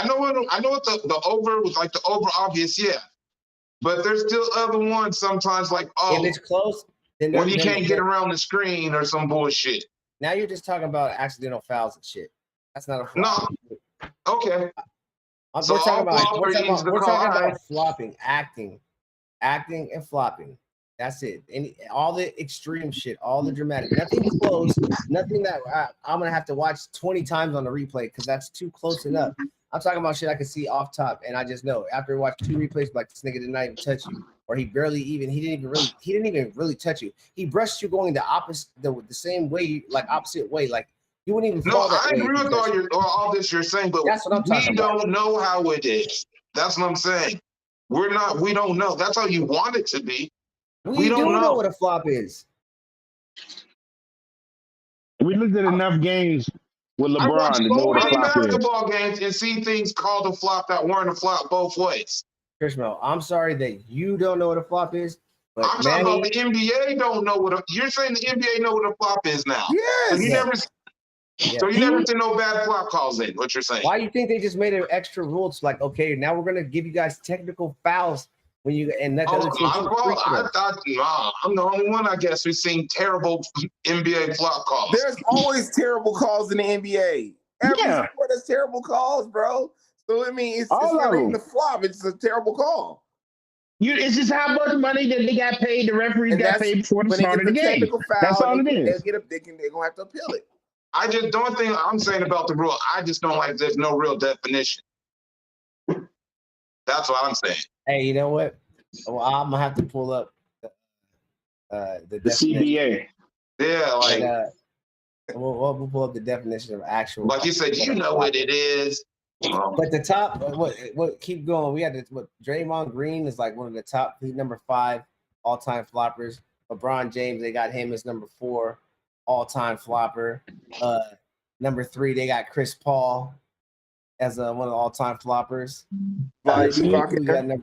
know what the over was like. The over obvious, yeah. But there's still other ones sometimes, like if it's close, then when you can't get around the screen or some bullshit. Now you're just talking about accidental fouls and shit. That's not a flop. No. Okay. So all flopper needs to we're call, talking all right. about flopping, acting and flopping. That's it. And all the extreme shit, all the dramatic, nothing close, nothing that I'm gonna have to watch 20 times on the replay because that's too close enough. I'm talking about shit I can see off top, and I just know after watching 2 replays, like this nigga did not even touch you, or he didn't even really touch you. He brushed you going the same way, like opposite way, like you wouldn't even No, fall that I way. agree with all this you're saying, but That's what I'm talking we about. don't know how it is. That's what I'm saying. We don't know. That's how you want it to be. We don't do know know what a flop is. We looked at enough games with I watch LeBron to know so what a many flop is. basketball games and see things called a flop that weren't a flop both ways. Chris Mel, I'm sorry that you don't know what a flop is, but I'm talking about the NBA don't know what you're saying. The NBA know what a flop is now. Yes. So you never seen no bad flop calls in. What you're saying? Why do you think they just made an extra rule? It's like, okay, now we're gonna give you guys technical fouls when you and that other team. I thought I'm the only one, I guess, who's seen terrible NBA flop calls. There's always terrible calls in the NBA. Every sport has terrible calls, bro. So I mean, it's not even a flop. It's a terrible call. It's just how much money that they got paid. The referees got paid before the start of the game. Foul, that's all it is. They're gonna have to appeal it. The only thing I'm saying about the rule, I just don't like there's no real definition. That's what I'm saying. Hey, you know what? Well, I'm gonna have to pull up the CBA. Yeah, like we'll pull up the definition of actual. Like you said, you know what it is. But the top, what keep going? We had Draymond Green is like one of the top, he's number 5 all-time floppers. LeBron James, they got him as number 4 all-time flopper. Number 3, they got Chris Paul as one of the all-time floppers. Vlade Divac in there?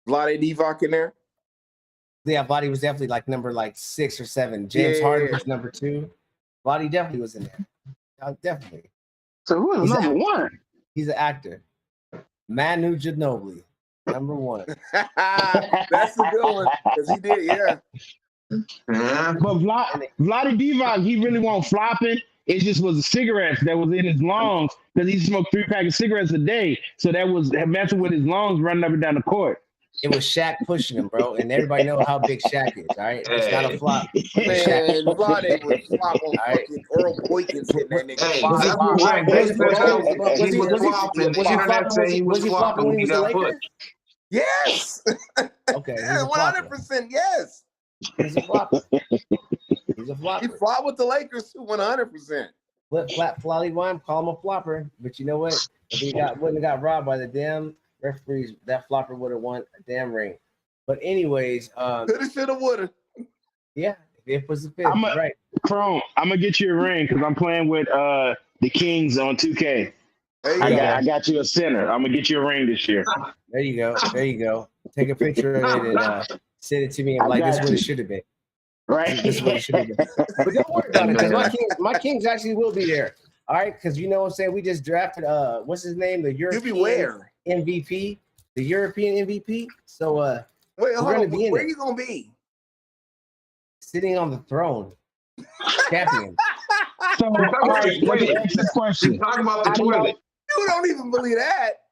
Vlade Divac in there? Yeah, Vlade was definitely like number 6 or 7. James Harden was number 2. Vlade definitely was in there. Definitely. So who is number 1? He's an actor. Manu Ginobili, number 1. That's a good one because he did, yeah. But Vlade Divac, he really wasn't flopping. It just was the cigarettes that was in his lungs because he smoked 3 packs of cigarettes a day. So that was messing with his lungs running up and down the court. It was Shaq pushing him, bro, and everybody know how big Shaq is. All right, it's not a flop. Man, Vlade was flop on fucking Earl Boykins hitting that nigga. Was he flopping when he was a Laker? Yes. Okay. 100%. Yes. He's a flopper. He's a flopper. He flopped with the Lakers too, 100%. Flopper Wine, call him a flopper. But you know what? If he wouldn't have got robbed by the damn referees, that flopper would have won a damn ring. But anyways, coulda, shoulda, woulda. Yeah, if it was a fit, right? Chrome, I'm gonna get you a ring because I'm playing with the Kings on 2K. I got you a center. I'm gonna get you a ring this year. There you go. Take a picture of it and send it to me. And this is what it should have been. Right. This is what it should have been. But don't worry about it because my Kings actually will be there. All right, because you know what I'm saying. We just drafted what's his name, the European MVP, the European MVP. So wait, hold on. Where are you gonna be? Sitting on the throne, champion. So, all right, let me ask this question. Talk about the toilet. You don't even believe that.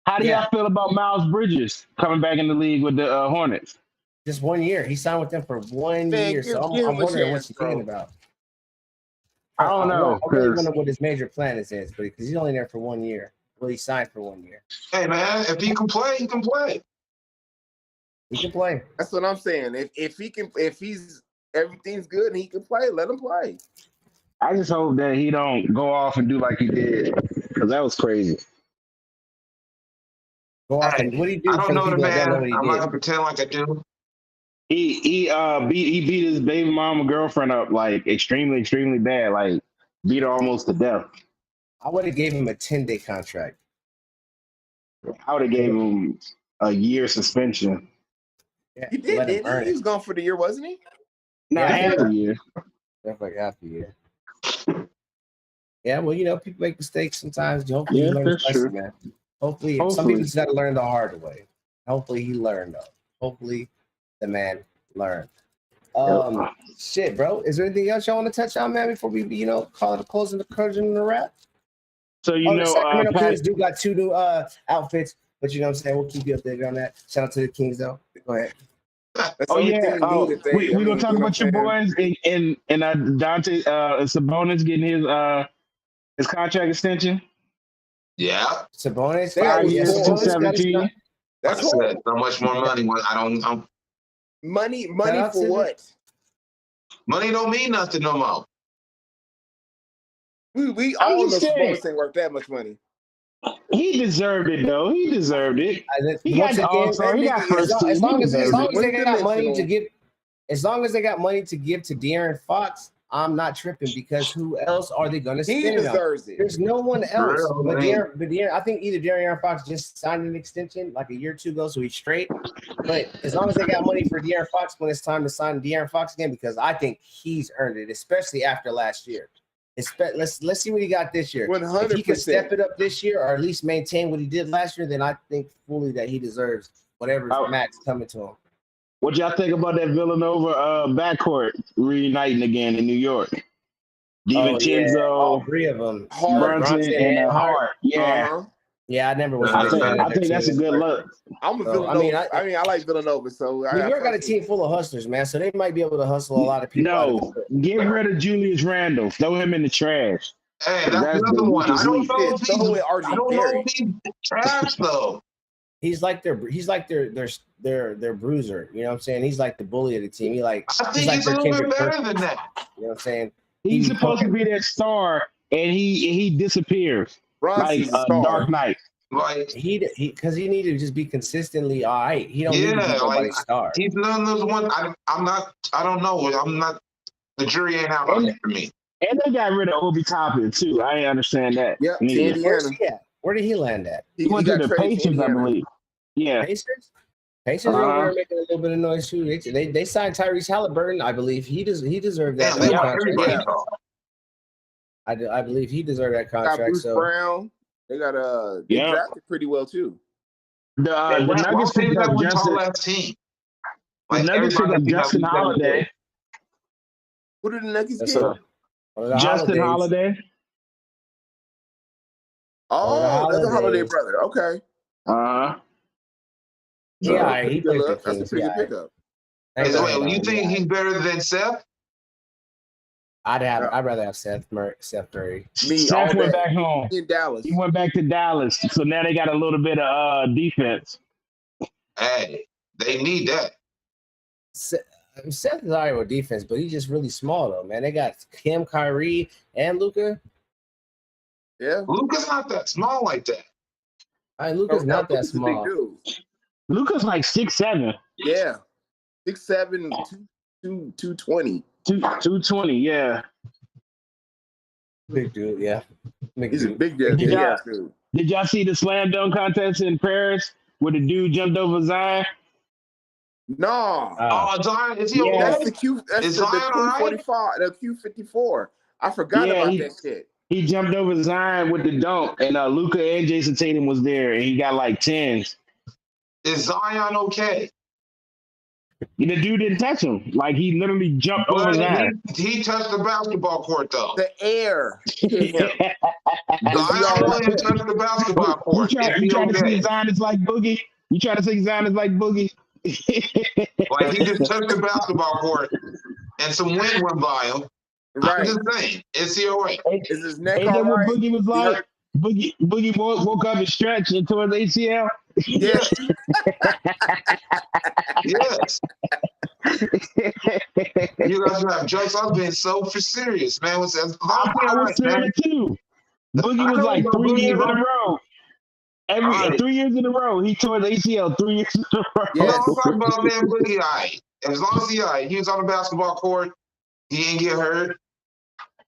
How do y'all feel about Miles Bridges coming back in the league with the Hornets? Just 1 year. He signed with them for 1 year. So I'm wondering what you're thinking about. I don't know. I really don't know what his major plan is, because he's only there for 1 year. Well, he signed for 1 year. Hey man, if he can play, he can play. He can play. That's what I'm saying. If he's everything's good and he can play, let him play. I just hope that he don't go off and do like he did, because that was crazy. Go off and what do you do? I don't know the man. I'm not gonna pretend like I do. He beat his baby mama girlfriend up like extremely bad, like beat her almost to death. I would have gave him a 10-day contract. I would have gave him a year suspension. Yeah, he did. He was gone for the year, wasn't he? Not half a year. That's like half a year. Yeah, well, people make mistakes sometimes. Hopefully, he learns lesson, man. Hopefully, some people just got to learn the hard way. Hopefully, he learned though. Hopefully, the man learned. Shit, bro. Is there anything else y'all want to touch on, man, before we, call it a closing, the curtain, and the wrap? So you The know, Sacramento Pat, Kings do got 2 new outfits, but you know what I'm saying? We'll keep you updated on that. Shout out to the Kings, though. Go ahead. That's the oh only yeah, thing new that they. we gonna talk you know about what your I'm saying? boys and Dante Sabonis getting his contract extension, Yeah. Sabonis, They got 5 years, four. Sabonis got his 217. Like That's I said, horrible. so much more money. Money out for to what? Money don't mean nothing no more. We I'm all know just saying, Sabonis ain't worth that much money. he deserved it though. He deserved it. He got once the again, All-Star. He got nigga is- first team. as long He as deserved it. they got money to One-dimensional. give, as long as they got money to give to De'Aaron Fox, I'm not tripping because who else are they going to He spend it on? deserves it. There's no one For else. real, But man. De'Aaron, I think either De'Aaron Fox just signed an extension like a year or two ago, so he's straight. But as long as they got money for De'Aaron Fox when it's time to sign De'Aaron Fox again, because I think he's earned it, especially after last year. Let's see what he got this year. 100%. If he can step it up this year, or at least maintain what he did last year, then I think fully that he deserves whatever's max coming to him. What y'all think about that Villanova backcourt reuniting again in New York? DiVincenzo, All 3 of them. Brunson, and Hart. Yeah, Uh-huh. Yeah, I never was. I think that's a good look. I'm a So, Villanova. I like Villanova. So New York got a team full of hustlers, man. So they might be able to hustle a lot of people. No, get rid of Julius Randle. Throw him in the trash. Hey, that's another one. I don't know if Throw away RG he's trash though. He's like their bruiser. You know what I'm saying? He's like the bully of the team. I think he's like he's a their little bit Kendrick better Perkins. than that. You know what I'm saying? He's supposed to be that star, and he disappears like Dark Knight. Like because he needed to just be consistently all right. He don't need to be yeah, like nobody's star. he's none of those ones. I'm not. I don't know. I'm not. The jury ain't out on it for me. And they got rid of Obi Toppin too. I ain't understand that. Yep, neither. Indiana. Where did he land at? He went to the Pacers, I believe. Yeah. Pacers over there making a little bit of noise too. They signed Tyrese Halliburton. I believe he deserved that. Damn, contract. I believe he deserved that contract. Got Bruce Brown. They got they drafted pretty well too. The Nuggets picked up team. The Nuggets picked up Justin Holiday. Who did the Nuggets get? Justin Holiday. Oh, that's a Holiday brother. Okay. Yeah, he played the That's a pretty good pickup. Wait, you think he's better than Seth? I'd rather have Seth Curry. Seth went back home in Dallas. He went back to Dallas, so now they got a little bit of defense. Hey, they need that. Seth is all right with defense, but he's just really small though, man. They got Kim, Kyrie, and Luka. Yeah, Luka's not that small like that. Luka's not that small. Luka's like 6'7". Yeah, 6'7", 220. 220, yeah. Big dude, yeah. He's a big dude. Did y'all see the slam dunk contest in Paris where the dude jumped over Zion? No. Zion, is he okay? That's the Q45, the Q54. I forgot about that shit. He jumped over Zion with the dunk, and Luka and Jason Tatum was there, and he got like 10s. Is Zion okay? The dude didn't touch him. Like, he literally jumped over Zion. He touched the basketball court, though. The air. Zion only touched the basketball court. You trying to say Zion is like Boogie? You trying to say Zion is like Boogie? Like, he just touched the basketball court, and some wind went by him. Right. I'm just saying. Is he all right? Is his neck all right? What Boogie was like? Boogie woke up and stretched and tore his ACL. Yes. Yes. You guys have jokes. I've been so serious, man. I was serious too. Boogie was like 3 years in a row. 3 years in a row, he tore the ACL 3 years in a row. Yes. I'm talking about, man, Boogie, all right. As long as he all right. He was on the basketball court. He didn't get hurt.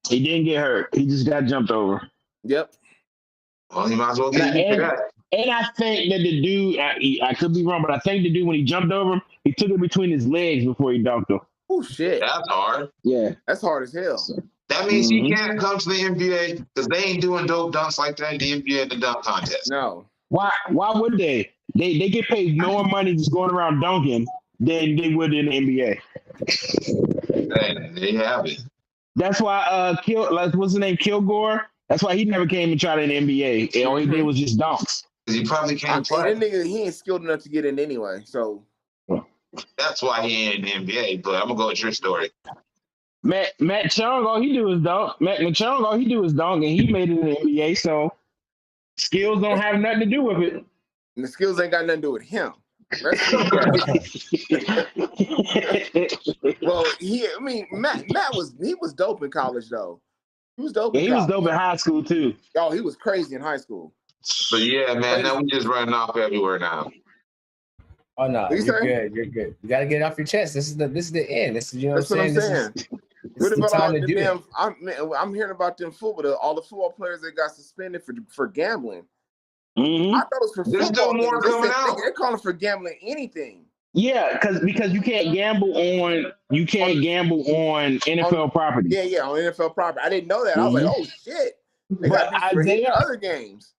He didn't get hurt. He just got jumped over. Yep. Well, he might as well get that. And I think that the dude, I could be wrong, but I think the dude, when he jumped over him, he took it between his legs before he dunked him. Oh, shit. That's hard. Yeah. That's hard as hell. That means he can't come to the NBA because they ain't doing dope dunks like that in the NBA in the dunk contest. No. Why would they? They get paid more money just going around dunking than they would in the NBA. They have it. That's why what's his name? Kilgore That's why he never came and tried in the NBA. And all he did was just dunks. Because he probably can't play. That nigga, he ain't skilled enough to get in anyway. So that's why he ain't in the NBA. But I'm gonna go with your story. Matt Chung, all he do is dunk. Matt Chung, all he do is dunk, and he made it in the NBA. So skills don't have nothing to do with it. And the skills ain't got nothing to do with him. Well, Matt was dope in college though. He was dope. Yeah, he was dope in high school too. Oh, he was crazy in high school. But yeah, man, now we just running off everywhere now. Oh no, you're good. You're good. You gotta get it off your chest. This is the end. This is That's what I'm saying. What about all the damn? I'm hearing about them all the football players that got suspended for gambling. Mm-hmm. I thought it was for There's football. still more coming out. They're calling for gambling anything. Yeah, because you can't gamble on NFL property. Yeah, on NFL property. I didn't know that. I was like, oh shit. They got other games.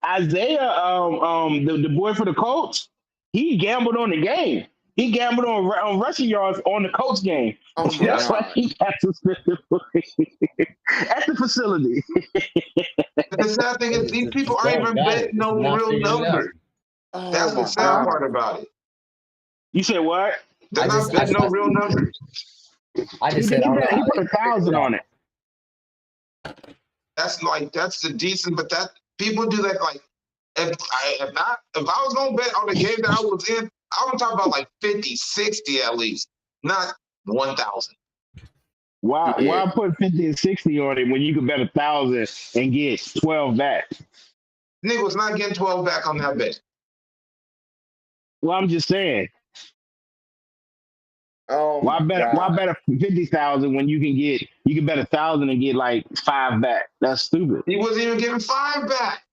Isaiah, the boy for the Colts, he gambled on the game. He gambled on rushing yards on the Colts game. Oh my That's God. why he got suspended at the facility. The sad thing is these people aren't even betting no real numbers. That's the sad part about it. You said what? They're not betting no real numbers. I just said he put 1,000 on it. That's the decent, but that people do that like if I was gonna bet on the game that I was in, I would talk about like 50, 60 at least, not 1,000. Why put 50 and 60 on it when you could bet 1,000 and get 12 back? Nigga was not getting 12 back on that bet. Well, I'm just saying. Oh, why bet 50,000 when you can bet 1,000 and get like 5 back? That's stupid. He wasn't even getting 5 back.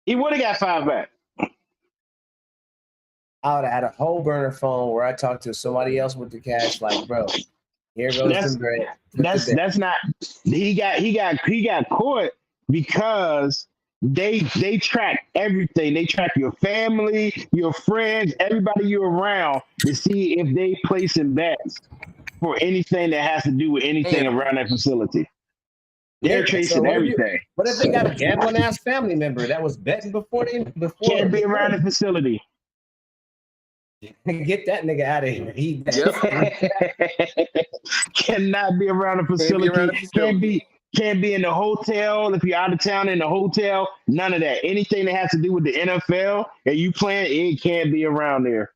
He would have got 5 back. I would have had a whole burner phone where I talked to somebody else with the cash. Like, bro, here goes some bread. That's not. He got caught because they track everything. They track your family, your friends, everybody you're around to see if they placing bets for anything that has to do with anything around that facility. They're tracing everything. What if they got a gambling ass family member that was betting before? Can't be around the facility. Get that nigga out of here. He cannot be around the facility. Can't be in the hotel. If you're out of town in the hotel, none of that. Anything that has to do with the NFL and you playing, it can't be around there.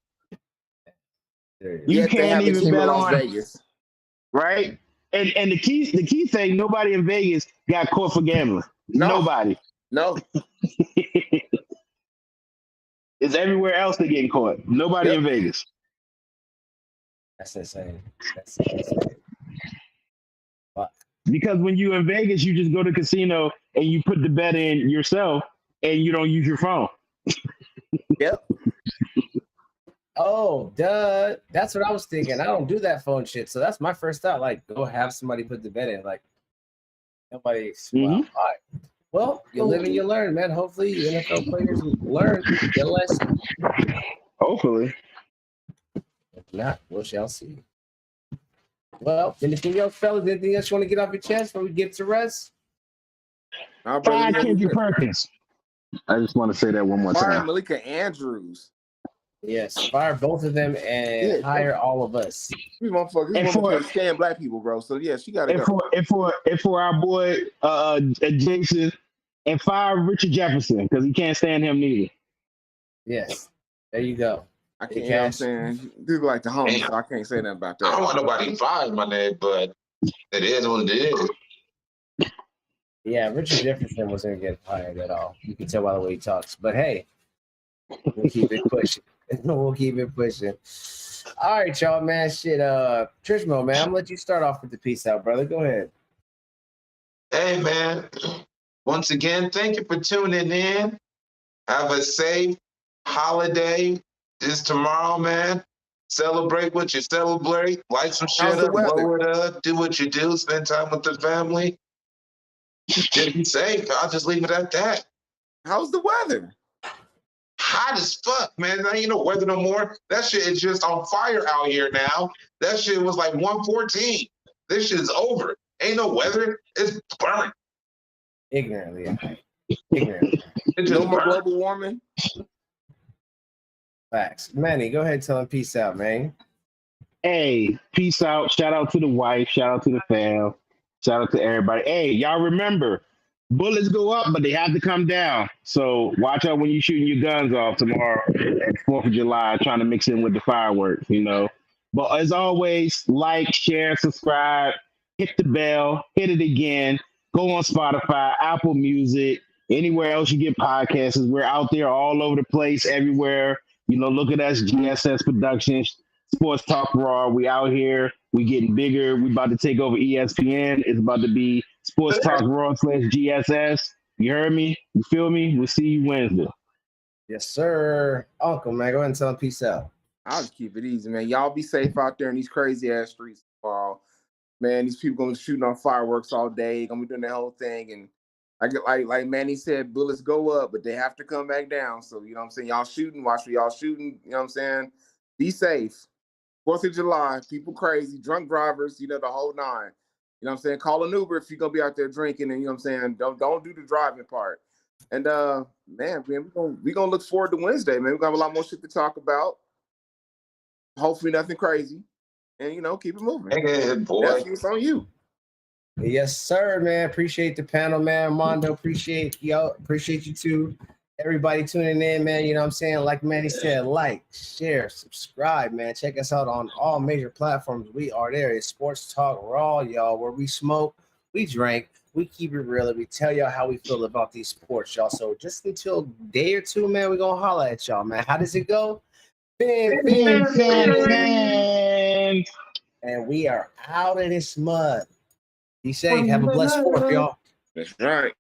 You can't even bet on Vegas, right? And the key thing, nobody in Vegas got caught for gambling. No. Nobody. No. It's everywhere else they're getting caught. Nobody in Vegas. That's insane. Because when you're in Vegas, you just go to the casino and you put the bet in yourself and you don't use your phone. Yep. Oh, duh. That's what I was thinking. I don't do that phone shit. So that's my first thought. Like, go have somebody put the bet in. Like, nobody. Well, all right. Well, you live and you learn, man. Hopefully, NFL players learn their lesson. Hopefully. If not, we shall see. Well, anything else, fellas? Anything else you want to get off your chest before we get to rest? Fire Kendrick Perkins. I just want to say that one more time. Fire Malika Andrews. Yes, fire both of them and hire all of us. These motherfuckers scam black people, bro. So yeah, she got to go. And for our boy Jason, and fire Richard Jefferson because he can't stand him neither. Yes, there you go. I can't. You know what I'm saying, dude, like the homies, so I can't say nothing about that. I don't want nobody fired, my name, but it is what it is. Yeah, Richard Jefferson wasn't getting fired at all. You can tell by the way he talks. But hey, we'll keep it pushing. We'll keep it pushing. All right, y'all, man. Shit, Trishmo, man, I'm gonna let you start off with the peace out, brother. Go ahead. Hey, man. Once again, thank you for tuning in. Have a safe holiday. This tomorrow, man. Celebrate what you celebrate. Light some shit up, blow it up, do what you do, spend time with the family. Just be safe. I'll just leave it at that. How's the weather? Hot as fuck, man. There ain't no weather no more. That shit is just on fire out here now. That shit was like 114. This shit is over. Ain't no weather. It's burnt. Ignorantly, ignorantly. It No just more burnt. global warming. Facts. Manny, go ahead and tell him peace out, man. Hey, peace out. Shout out to the wife. Shout out to the fam. Shout out to everybody. Hey, y'all remember, bullets go up, but they have to come down. So watch out when you're shooting your guns off tomorrow at 4th of July, trying to mix in with the fireworks, you know. But as always, like, share, subscribe, hit the bell, hit it again. Go on Spotify, Apple Music, anywhere else you get podcasts. We're out there all over the place, everywhere. You know, look at us, GSS Productions, Sports Talk Raw. We out here. We getting bigger. We about to take over ESPN. It's about to be Sports Talk Raw / GSS. You heard me? You feel me? We'll see you Wednesday. Yes, sir. Uncle, man, go ahead and tell him peace out. I'll just keep it easy, man. Y'all be safe out there in these crazy ass streets tomorrow. Man, these people gonna be shooting on fireworks all day, gonna be doing the whole thing. And I get like Manny said, bullets go up, but they have to come back down. So you know what I'm saying? Y'all shooting, watch for y'all shooting, you know what I'm saying? Be safe. 4th of July, people crazy, drunk drivers, you know, the whole nine. You know what I'm saying? Call an Uber if you're gonna be out there drinking, and you know what I'm saying? Don't do the driving part. And man, we gonna look forward to Wednesday, man. We're gonna have a lot more shit to talk about. Hopefully nothing crazy. And you know, keep it moving. Nigga, boy. Nephew, it's on you. Yes, sir, man. Appreciate the panel, man. Mondo, appreciate you too. Everybody tuning in, man. You know what I'm saying? Like Manny said, like, share, subscribe, man. Check us out on all major platforms. We are there. It's Sports Talk Raw, y'all, where we smoke, we drink, we keep it real, and we tell y'all how we feel about these sports, y'all. So just until a day or two, man, we're gonna holler at y'all, man. How does it go? Bam, bam, bam. And we are out of this mud. Be safe. Have a blessed 4th, y'all. That's right.